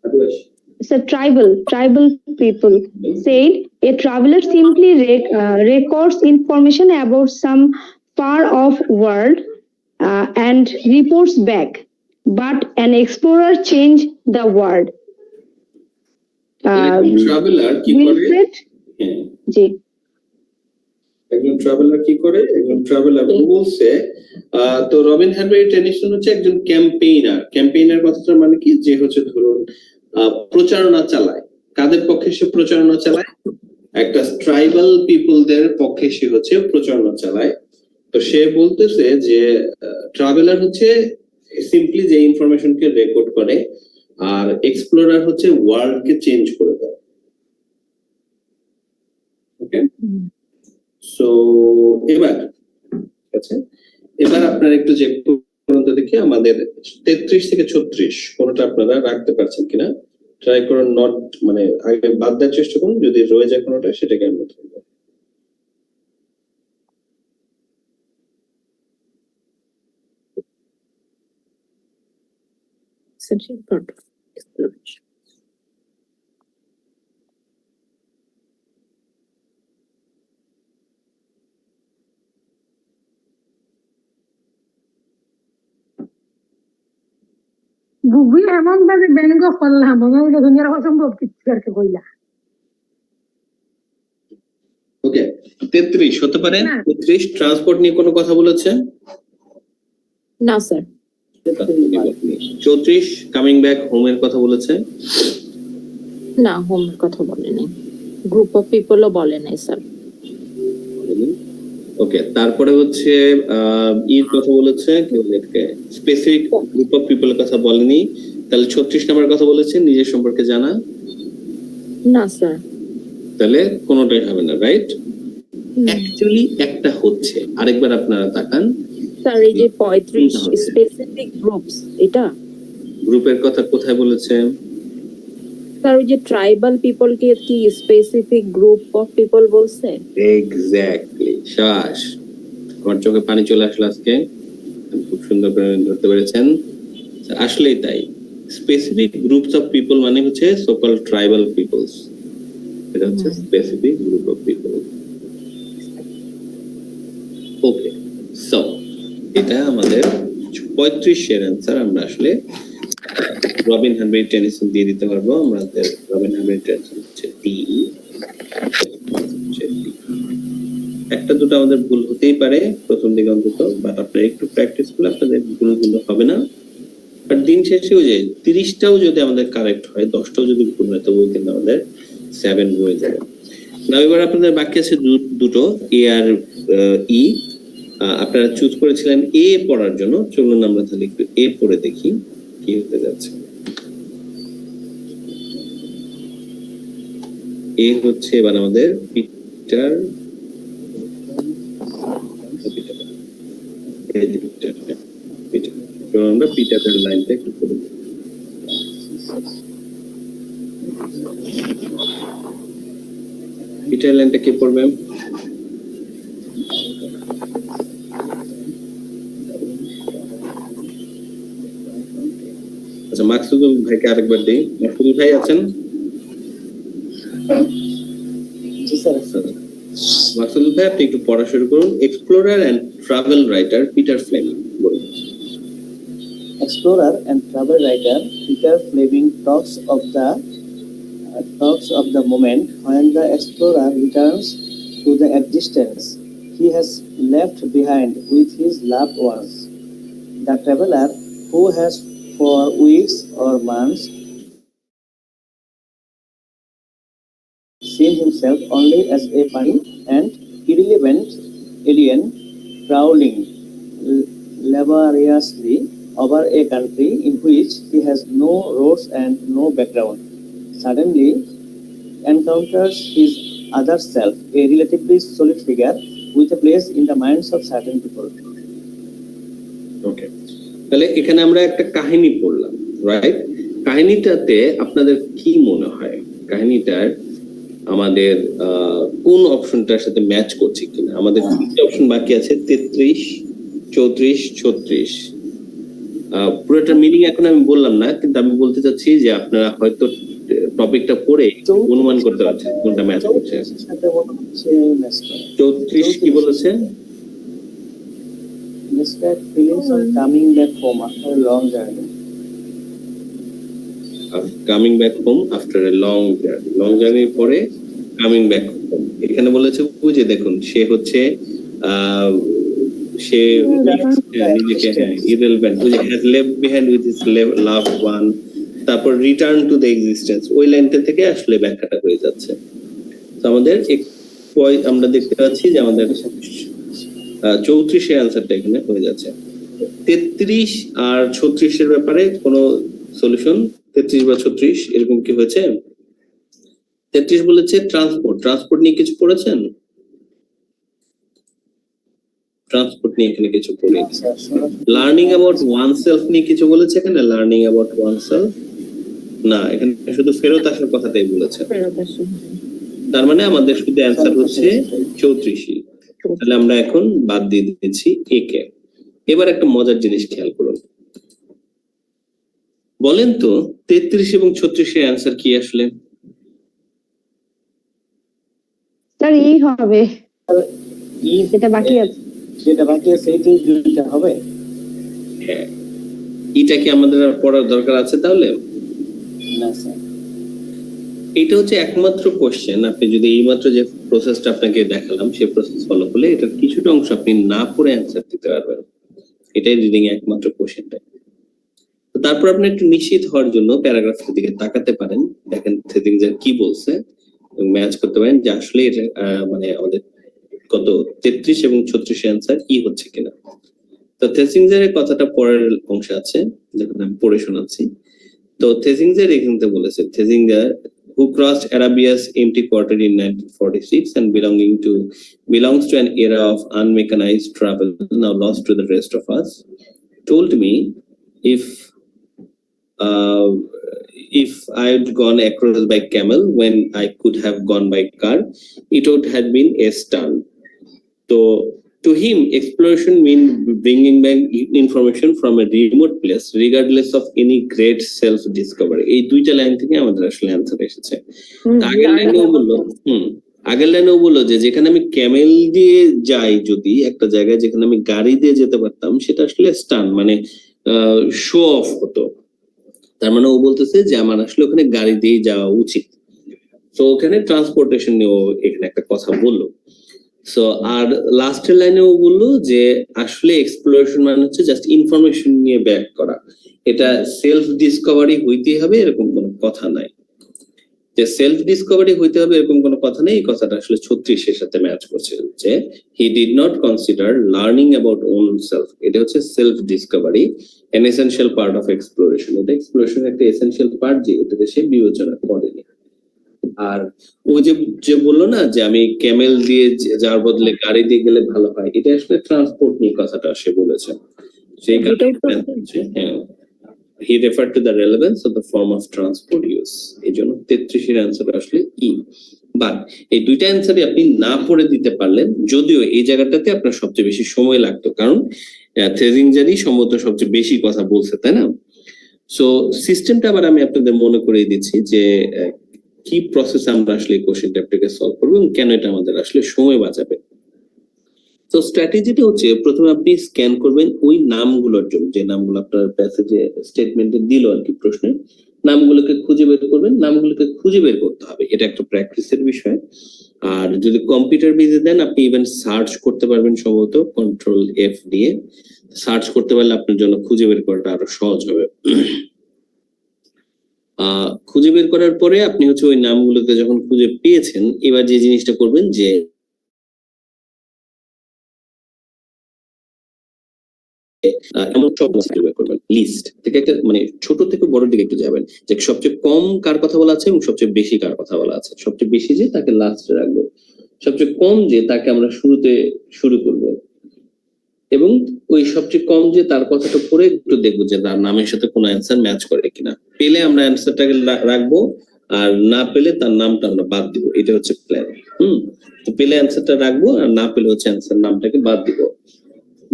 আদিবাসী। So tribal people said a traveler simply records information about some far off world and reports back, but an explorer changed the world. Traveller কি করে? Wilfred হ্যাঁ, জি একজন ট্রাভেলার কি করে, একজন ট্রাভেলার বলছে তো রবিন হ্যানরি টেনিসন হচ্ছে একজন ক্যাম্পেইনার কথাটার মানে কি, যে হচ্ছে ধরুন প্রচারণা চালায়। কাদের পক্ষে সে প্রচারণা চালায়? একটা ট্রাইবাল পিপলদের পক্ষে সে হচ্ছে প্রচারণা চালায়। তো সে বলতেছে যে ট্রাভেলার হচ্ছে সিম্পলি যে ইনফরমেশনকে রেকর্ড করে, আর এক্সপ্লোরার হচ্ছে ওয়ার্ল্ডকে চেঞ্জ করে দেয়। ওকে, সো এবার ঠিক আছে, এবার আপনারা একটু চেক করুন তো দেখি আমাদের 33 থেকে 36 কোনটা আপনারা রাখতে পারছেন কিনা। ট্রাই করুন, নট মানে আগে বাদ দেওয়ার চেষ্টা করুন, যদি রয়ে যায় কোনটা সেটাকে আমরা ধরবো। Essential part of exploration. বুবি এমন ভাবে ব্যঙ্গ করলাম মনে হইলো দুনিয়ার অসম্ভব কিছু আর কি কইলা। ওকে, 33 হতে পারে। না। 33 ট্রান্সপোর্ট নিয়ে কোনো কথা বলেছে? না স্যার। 34 কামিং ব্যাক হোমের কথা বলেছে? না, হোমের কথা বলে নাই। গ্রুপ অফ পিপলও বলে নাই স্যার। ওকে, তারপরে হচ্ছে ইর কথা বলেছে, কি বলে এটাকে, স্পেসিফিক গ্রুপ অফ পিপলের কথা বলেনি। তাহলে 36 নাম্বার কথা বলেছে, নিজের সম্পর্কে জানা? না স্যার। তাহলে কোনোটাই হবে না, রাইট? অ্যাকচুয়ালি একটা হচ্ছে, আরেকবার আপনারা তাকান। স্যার এই যে 35 স্পেসিফিক গ্রুপস, এটা গ্রুপের কথা কোথায় বলেছে? স্যার ওই যে ট্রাইবাল পিপল কে কি স্পেসিফিক গ্রুপ অফ পিপল বলছে? এক্স্যাক্টলি, শাস, আমার চোখে পানি চলে আসলো আজকে, খুব সুন্দর করে ধরতে পেরেছেন। আসলেই তাই, স্পেসিফিক গ্রুপস অফ পিপল মানে হচ্ছে সো কল্ড ট্রাইবাল পিপলস, এটা হচ্ছে specific group of people. Okay, so এটা আমাদের 35 এর অ্যান্সার। আমরা আসলে রবিন হ্যানরি টেনিসন দিয়ে দিতে পারবো। আমাদের রবিন হ্যানরি টেনিসন হচ্ছে ডি। একটা দুটো আমাদের ভুল হতেই পারে প্রথম দিকে অন্তত, বাট আপনারা একটু প্র্যাকটিস করলে আপনাদের ভুলগুলো হবে না। আর দিন শেষে ওই যে 30টাও যদি আমাদের কারেক্ট হয়, 10টাও যদি ভুল হয়, তবুও কিন্তু আমাদের 7 হয়ে যাবে। না, এবার আপনাদের বাকি আছে দুটো, এ আর ই। আপনারা চুজ করেছিলেন এ পড়ার জন্য। চলুন আমরা তাহলে একটু এ পড়ে দেখি কি হতে যাচ্ছে। এ হচ্ছে এবার আমাদের পিটার, আমরা পিটারের লাইনটা একটু পড়ে দেখি। পিটার লাইনটা কে পড়বে? আচ্ছা, মাকসুদুল ভাইকে আরেকবার দিই। মাকসুদুল ভাই আছেন? মাকসুদুল ভাই আপনি একটু পড়া শুরু করুন। Explorer and travel writer Peter Fleming বলুন। Explorer and travel writer Peter Fleming talks of the moment when the explorer returns to the existence he has left behind with his loved ones. The traveler, who has for weeks or months seen himself only as a funny and irrelevant alien prowling laboriously over a country in which he has no roots and no background, suddenly encounters his other self, a relatively solid figure with a place in the minds of certain people. ওকে, তাহলে এখানে আমরা একটা কাহিনী পড়লাম, right? কাহিনীটাতে আপনাদের কি মনে হয় কাহিনীটার আমাদের কোন অপশনটার সাথে ম্যাচ করছে কিনা? আমাদের তিনটা অপশন বাকি আছে, 33, 34, 36। পুরোটা মিনিং এখন আমি বললাম না, কিন্তু আমি বলতে চাচ্ছি যে আপনারা হয়তো টপিকটা পড়ে অনুমান করতে পারছেন কোনটা ম্যাচ করছে। 34 কি বলেছে? Describe feelings of coming back home after a long journey. Coming back home after a long journey. Long journey পরে কামিং ব্যাক, এখানে বলেছে যে দেখুন সে হচ্ছে সে নিজেকে ইররেলেভেন্ট, ওই যে has left behind with his loved one, তারপর রিটার্ন টু দ্য এক্সিস্টেন্স, ওই লাইনটা থেকে আসলে ব্যাখ্যাটা হয়ে যাচ্ছে। তো আমাদের আমরা দেখতে পাচ্ছি যে আমাদের 34 আনসারটা এখানে হয়ে যাচ্ছে। 33 আর 36 এর ব্যাপারে কোনো সলিউশন? 33 বা 36 এরকম কি হয়েছে? 33 বলেছে ট্রান্সপোর্ট নিয়ে কিছু পড়েছেন? ট্রান্সপোর্ট নিয়ে এখানে কিছু পড়ে। লার্নিং অ্যাবাউট ওয়ানসেলফ নিয়ে কিছু বলেছে এখানে? লার্নিং অ্যাবাউট ওয়ানসেলফ না, এখানে শুধু ফেরত আসার কথাটাই বলেছে। তার মানে আমাদের শুধু অ্যান্সার হচ্ছে 34। তাহলে আমরা এখন বাদ দিয়ে দিচ্ছি একে। এবার একটা মজার জিনিস খেয়াল করুন, বলেন তো 33 এবং 36 এর অ্যান্সার কি আসলে? স্যার এই হবে, এটা বাকি আছে। যেটা বাকি আছে এইটাই দুইটা হবে। হ্যাঁ, এটা কি আমাদের আর পড়ার দরকার আছে তাহলে? না স্যার, এটা হচ্ছে একমাত্র কোশ্চেন, আপনি যদি এইমাত্র যে প্রসেসটা আপনাকে দেখালাম সেই প্রসেস ফলো করলে এটার কিছুটা অংশ আপনি না পড়ে অ্যান্সার দিতে পারবেন। এটাই রিডিং এর একমাত্র কোশ্চেনটা। তো তারপর আপনি একটু নিশ্চিত হওয়ার জন্য প্যারাগ্রাফের দিকে তাকাতে পারেন, দেখেন থেসিংজার কি বলছে এবং ম্যাচ করতে পারেন যে আসলে এটা মানে আমাদের কত 33 এবং 36 অ্যান্সার কি হচ্ছে কিনা। তো থেসিংজারের কথাটা পরের অংশে আছে, দেখুন আমি পড়ে শোনাচ্ছি। তো থেসিংজার এখানে বলেছে, থেসিংজার who crossed Arabia's empty quarter in 1946 and belongs to an era of unmechanized travel now lost to the rest of us, told me if I'd gone across by camel when I could have gone by car, it would have been a stunt. So to him, exploration means bringing back information from a remote place, regardless of any great self-discovery. এই দুইটা line থেকে আমাদের আসলে answer এসেছে। আগের লাইনেও বললো যে যেখানে আমি ক্যামেল দিয়ে যাই, যদি একটা জায়গায় যেখানে আমি গাড়ি দিয়ে যেতে পারতাম, সেটা আসলে স্টান মানে শো অফ হতো। তার মানে ও বলতেছে যে আমার আসলে ওখানে গাড়ি দিয়ে যাওয়া উচিত। তো ওখানে ট্রান্সপোর্টেশন নিয়েও এখানে একটা কথা বললো। সো আর লাস্টের লাইনেও বললো যে আসলে এক্সপ্লোরেশন মানে হচ্ছে জাস্ট ইনফরমেশন নিয়ে ব্যাক করা, এটা সেলফ ডিসকভারি হইতেই হবে এরকম কোনো কথা নাই। যে সেলফ ডিসকভারি হইতে হবে এরকম কোনো কথা নেই, এই কথাটা আসলে 36 এর সাথে ম্যাচ করছে যে he did not consider learning about on self, এটা হচ্ছে self Discovery N essential part of exploration. এটা এক্সপ্লোরেশনের একটা এসেনশিয়াল পার্ট যে এটাকে সে বিবেচনা করেনি। আর ও যে বললো না যে আমি ক্যামেল দিয়ে যাওয়ার বদলে গাড়ি দিয়ে গেলে ভালো হয়, এটা আসলে ট্রান্সপোর্ট নিয়ে কথাটা সে বলেছে। সেই কারণে he referred to the relevance of the form of transport use, এই জন্য 33 এর অ্যান্সার আসলে ই। বাট এই দুইটা অ্যান্সারই আপনি না পড়ে দিতে পারলেন, যদিও এই জায়গাটাতে আপনার সবচেয়ে বেশি সময় লাগতো, কারণ থেসিংজারই সম্ভবত সবচেয়ে বেশি কথা বলছে, তাই না? সো সিস্টেমটা আবার আমি আপনাদের মনে করিয়ে দিচ্ছি যে কি প্রসেস আমরা আসলে এই কোশ্চেনটাকে সলভ করবো এবং কেন এটা আমাদের আসলে সময় বাঁচাবে। তো স্ট্র্যাটেজিটা হচ্ছে প্রথমে আপনি স্ক্যান করবেন ওই নামগুলোর জন্য, যে নামগুলো আপনার প্যাসেজে স্টেটমেন্টে দিল আর কি, প্রশ্নে নামগুলোকে খুঁজে বের করবেন। নামগুলোকে খুঁজে বের করতে হবে, এটা একটা প্র্যাকটিসের বিষয়। আর যদি কম্পিউটার বেজে দেন, আপনি ইভেন সার্চ করতে পারবেন, সম্ভবত কন্ট্রোল F দিয়ে সার্চ করতে পারলে আপনার জন্য খুঁজে বের করাটা আরো সহজ হবে। খুঁজে বের করার পরে আপনি হচ্ছে ওই নামগুলোকে যখন খুঁজে পেয়েছেন, এবার যে জিনিসটা করবেন যে লিস্ট থেকে একটা মানে ছোট থেকে বড় দিকে একটু যাবেন, যে সবচেয়ে কম কার কথা বলা আছে এবং সবচেয়ে বেশি কার কথা বলা আছে। সবচেয়ে বেশি যে তাকে লাস্টে রাখবো, সবচেয়ে কম যে তাকে আমরা শুরুতে শুরু করব, এবং ওই সবচেয়ে কম যে তার কথাটা পড়ে একটু দেখবো যে তার নামের সাথে কোনো অ্যান্সার ম্যাচ করে কিনা। পেলে আমরা অ্যান্সারটাকে রাখবো, আর না পেলে তার নামটা আমরা বাদ দিব। এটা হচ্ছে প্ল্যান। তো পেলে অ্যান্সারটা রাখবো, আর না পেলে হচ্ছে অ্যান্সার নামটাকে বাদ দিব।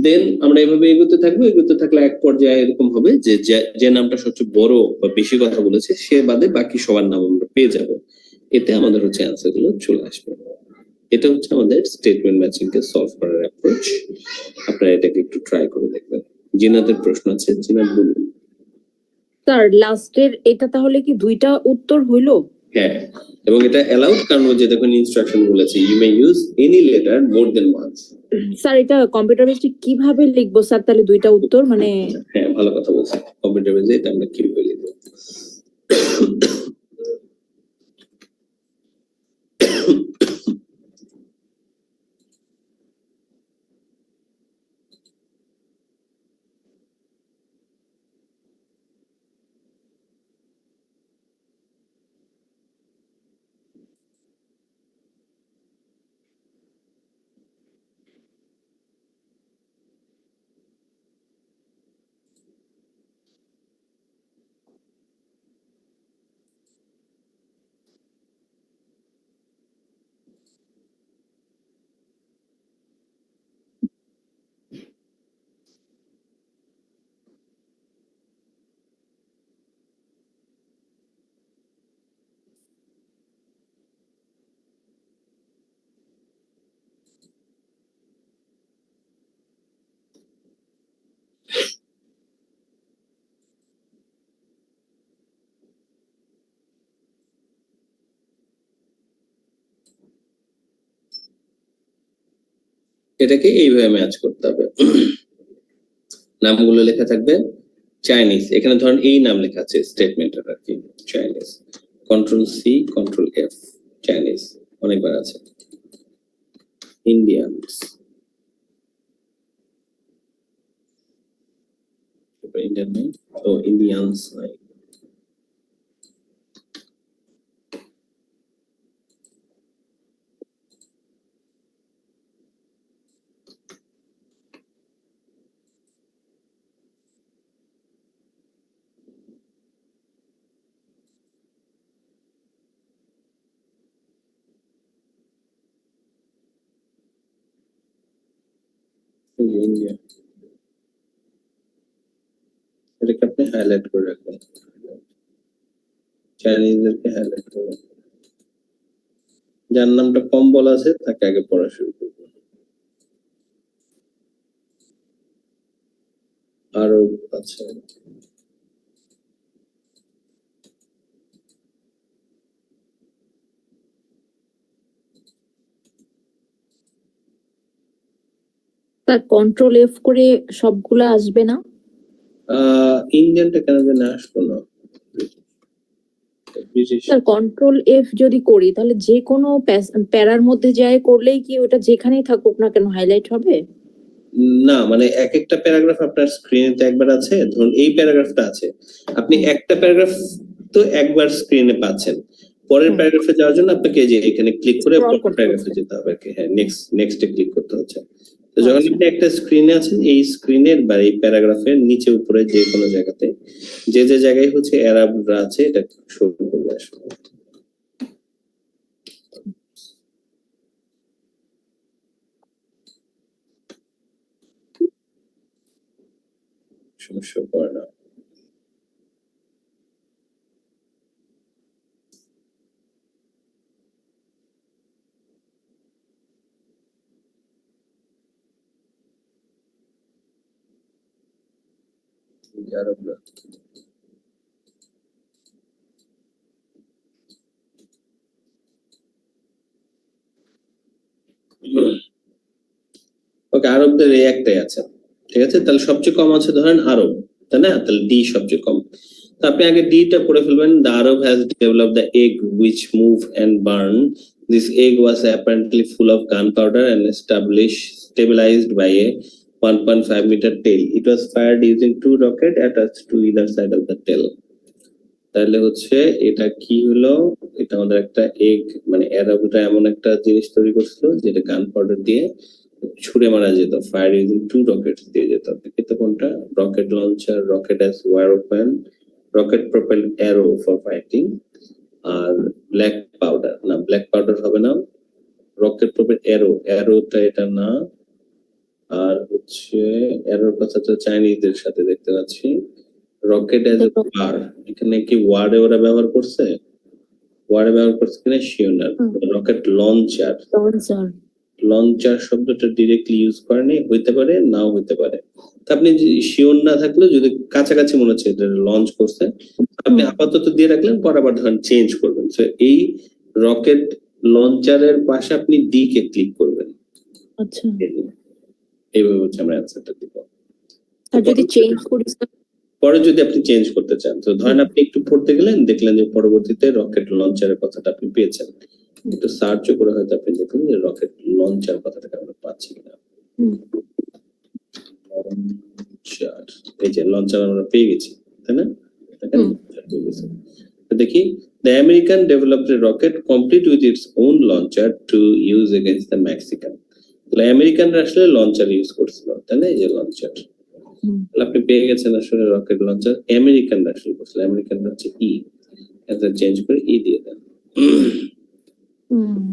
দেন আমরা এভাবে এগোতে থাকবো। এগোতে থাকলে এক পর্যায়ে এরকম হবে যে যে নামটা সবচেয়ে বড় বা বেশি কথা বলেছে সে বাদে বাকি সবার নাম আমরা পেয়ে যাব। এতে আমাদের হচ্ছে অ্যান্সার গুলো চলে আসবে। এটা হচ্ছে আমাদের স্টেটমেন্ট ম্যাচিং কে সলভ করার অ্যাপ্রোচ। আপনারা এটাকে একটু ট্রাই করে দেখবেন। জিনাতের প্রশ্ন আছে, জিনাত বলুন। স্যার লাস্টের এটা তাহলে কি দুইটা উত্তর হইলো? হ্যাঁ, এবং এটা অ্যালাউড কারণ ওই যে দেখুন ইনস্ট্রাকশন বলেছে you may use any letter more than once. Sir এটা কম্পিউটার বেসড কিভাবে লিখবো স্যার, তাহলে দুইটা উত্তর মানে হ্যাঁ, ভালো কথা বলছেন, কম্পিউটার বেজে এটা আমরা কিভাবে লিখবো। এটাকে এইভাবে ম্যাচ করতে হবে। নামগুলো লেখা থাকবে চাইনিজ, এখানে ধরেন এই নাম লেখা আছে স্টেটমেন্টের আর কি, Chinese, control C control F, Chinese অনেকবার আছে, ইন্ডিয়ানস, ইন্ডিয়ান নাই, ও ইন্ডিয়ানস নাই, ইন্ডিয়া, এটাকে আপনি হাইলাইট করে রাখবেন, চাইনিজদেরকে হাইলাইট করে রাখবেন, যার নামটা কম বলা আছে তাকে আগে পড়া শুরু করবেন। আরো আছে, স্যার কন্ট্রোল এফ করে সবগুলো আসবে না? ইন্ডিয়ানটা কেন যেন আসলো না, ব্রিটিশ, স্যার কন্ট্রোল এফ যদি করি তাহলে যে কোনো প্যারার মধ্যে যায় করলেই কি ওটা যেখানেই থাকুক না কেন হাইলাইট হবে? না মানে এক একটা প্যারাগ্রাফ আপনার স্ক্রিনে তো একবার আছে, ধরুন এই প্যারাগ্রাফটা আছে, আপনি একটা প্যারাগ্রাফ তো একবার স্ক্রিনে পাচ্ছেন, পরের প্যারাগ্রাফে যাওয়ার জন্য আপনাকে যে এখানে ক্লিক করে Scroll পরের করতে প্যারাগ্রাফে হচ্ছে। যেতে হবে আর কি, হ্যাঁ নেক্সটে ক্লিক করতে হচ্ছে। তো যখন আপনি একটা স্ক্রিনে আছেন, এই স্ক্রিনের বা এই প্যারাগ্রাফের নিচে উপরে যে কোনো জায়গাতে যে জায়গায় হচ্ছে অ্যারাবরা আছে এটা শো করবে আসলে। সমস্যা করে না। আরবরা ওকে, আরবদের এই একটাই আছে, ঠিক আছে, তাহলে সবচেয়ে কম আছে ধরেন আরব, তাই না, তাহলে ডি সবচেয়ে কম। তো আপনি আগে ডিটা পড়ে ফেলবেন, the Arab has developed the egg which move and burn, this egg was apparently full of gun powder and stabilized by a 1.5 meter tail. It was fired using 2 rockets attached to either side of the tail. তাহলে হচ্ছে এটা কি হলো, এটা আমাদের একটা egg মানে অ্যারাবরা এমন একটা জিনিস তৈরি করছিল যেটা গান পাউডার দিয়ে ছুড়ে মারা যেত, ফায়ার ইউজিং 2 রকেটস দিয়ে যেত। কিন্তু কোনটা, rocket launcher, rocket as war weapon, rocket propel arrow for fighting, আর ব্ল্যাক পাউডার, না ব্ল্যাক পাউডার হবে না, রকেট প্রপেল অ্যারোটা এটা না, আর হচ্ছে অ্যারোর কথা তো চাইনিজদের সাথে দেখতে পাচ্ছি, রকেট অ্যাজ এ ওয়ার, এখানে কি ওয়ার্ডে ওরা ব্যবহার করছে, ওয়ার্ডে ব্যবহার করছে কিনা শিওর না, রকেট লঞ্চার, লঞ্চার শব্দটা ডিরেক্টলি ইউজ করেনি, হইতে পারে নাও হইতে পারে, তা আপনি শিওর না থাকলেও যদি কাছাকাছি মনে হচ্ছে এটা লঞ্চ করছে আপনি আপাতত দিয়ে রাখলেন, পর আবার ধরেন চেঞ্জ করবেন, তো এই রকেট লঞ্চারের পাশে আপনি ডি কে ক্লিক করবেন, আচ্ছা এইভাবে হচ্ছে আমরা অ্যান্সারটা দিব। আর যদি চেঞ্জ করি স্যার? পরে যদি আপনি চেঞ্জ করতে চান, তো ধরেন আপনি একটু পড়তে গেলেন, দেখলেন যে পরবর্তীতে রকেট লঞ্চারের কথাটা আপনি পেয়েছেন, একটু সার্চ করে হয়তো আপনি দেখলেন যে রকেট লঞ্চার কথাটাকে আমরা পাচ্ছি কিনা। হুম। লঞ্চার, এই যে লঞ্চার আমরা পেয়ে গেছি, তাই না? দেখেন, হুম। launcher পেয়ে গেছি। তো দেখি, the American developed a rocket complete with its own launcher to use against the Mexican. তাহলে আমেরিকানরা আসলে লঞ্চার ইউজ করছিল, তাই না? এই যে লঞ্চার, হুম। আপনি পেয়ে গেছেন আসলে রকেট লঞ্চার আমেরিকানরা শুরু করছিল, আমেরিকানরা হচ্ছে ই, এটা চেঞ্জ করে ই দিয়ে দেন। হুম।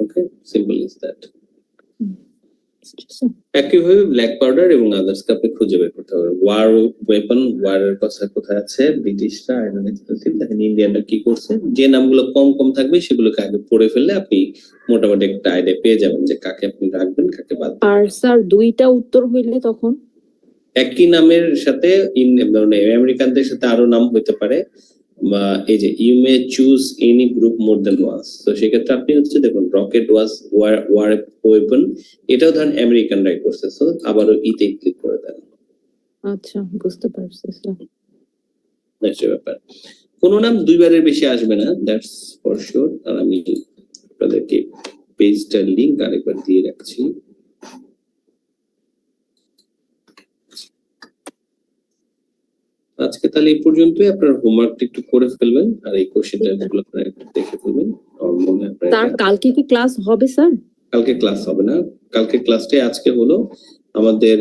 ওকে, সিম্পল ইজ দ্যাট। স্যার, একইভাবে ব্ল্যাক পাউডার এবং আদার্স কে আপনি খুঁজে বের করতে হবে। ওয়ার ওয়েপন, ওয়ারের কথা কোথায় আছে, ব্রিটিশরা, আয়রন এক্সপ্লোসিভ, দেখেন ইন্ডিয়ানরা কি করছে, যে নামগুলো কম কম থাকবে সেগুলোকে আগে পড়ে ফেললে আপনি মোটামুটি একটা আইডিয়া পেয়ে যাবেন যে কাকে আপনি রাখবেন, কাকে বাদ দিবেন। আর স্যার দুইটা উত্তর হইলে তখন? একই নামের সাথে মানে আমেরিকানদের সাথে আরো নাম হতে পারে, বা এই যে you may choose any group more than once, তো সেক্ষেত্রে আপনি হচ্ছে দেখুন রকেট ওয়াজ ওয়ার ওয়েপন, এটাও ধরেন আমেরিকানরাই করছে, তো আবারও ইতে ক্লিক করে দেন। আচ্ছা, বুঝতে পারছি স্যার। নেক্সট ব্যাপার, কোন নাম দুইবারের বেশি আসবে না, দ্যাটস ফর শিওর। আর আমি আপনাদেরকে পেজটার লিংক আরেকবার দিয়ে রাখছি। আজকে তাহলে এই পর্যন্তই, আপনার হোমওয়ার্কটা একটু করে ফেলবেন আর এই কোশ্চেনটা গুলো আপনারা একটু দেখে ফেলবেন। আমার মনে হয় আপনারা স্যার কালকে কি ক্লাস হবে স্যার? কালকে ক্লাস হবে না, কালকে ক্লাসটাই আজকে হলো আমাদের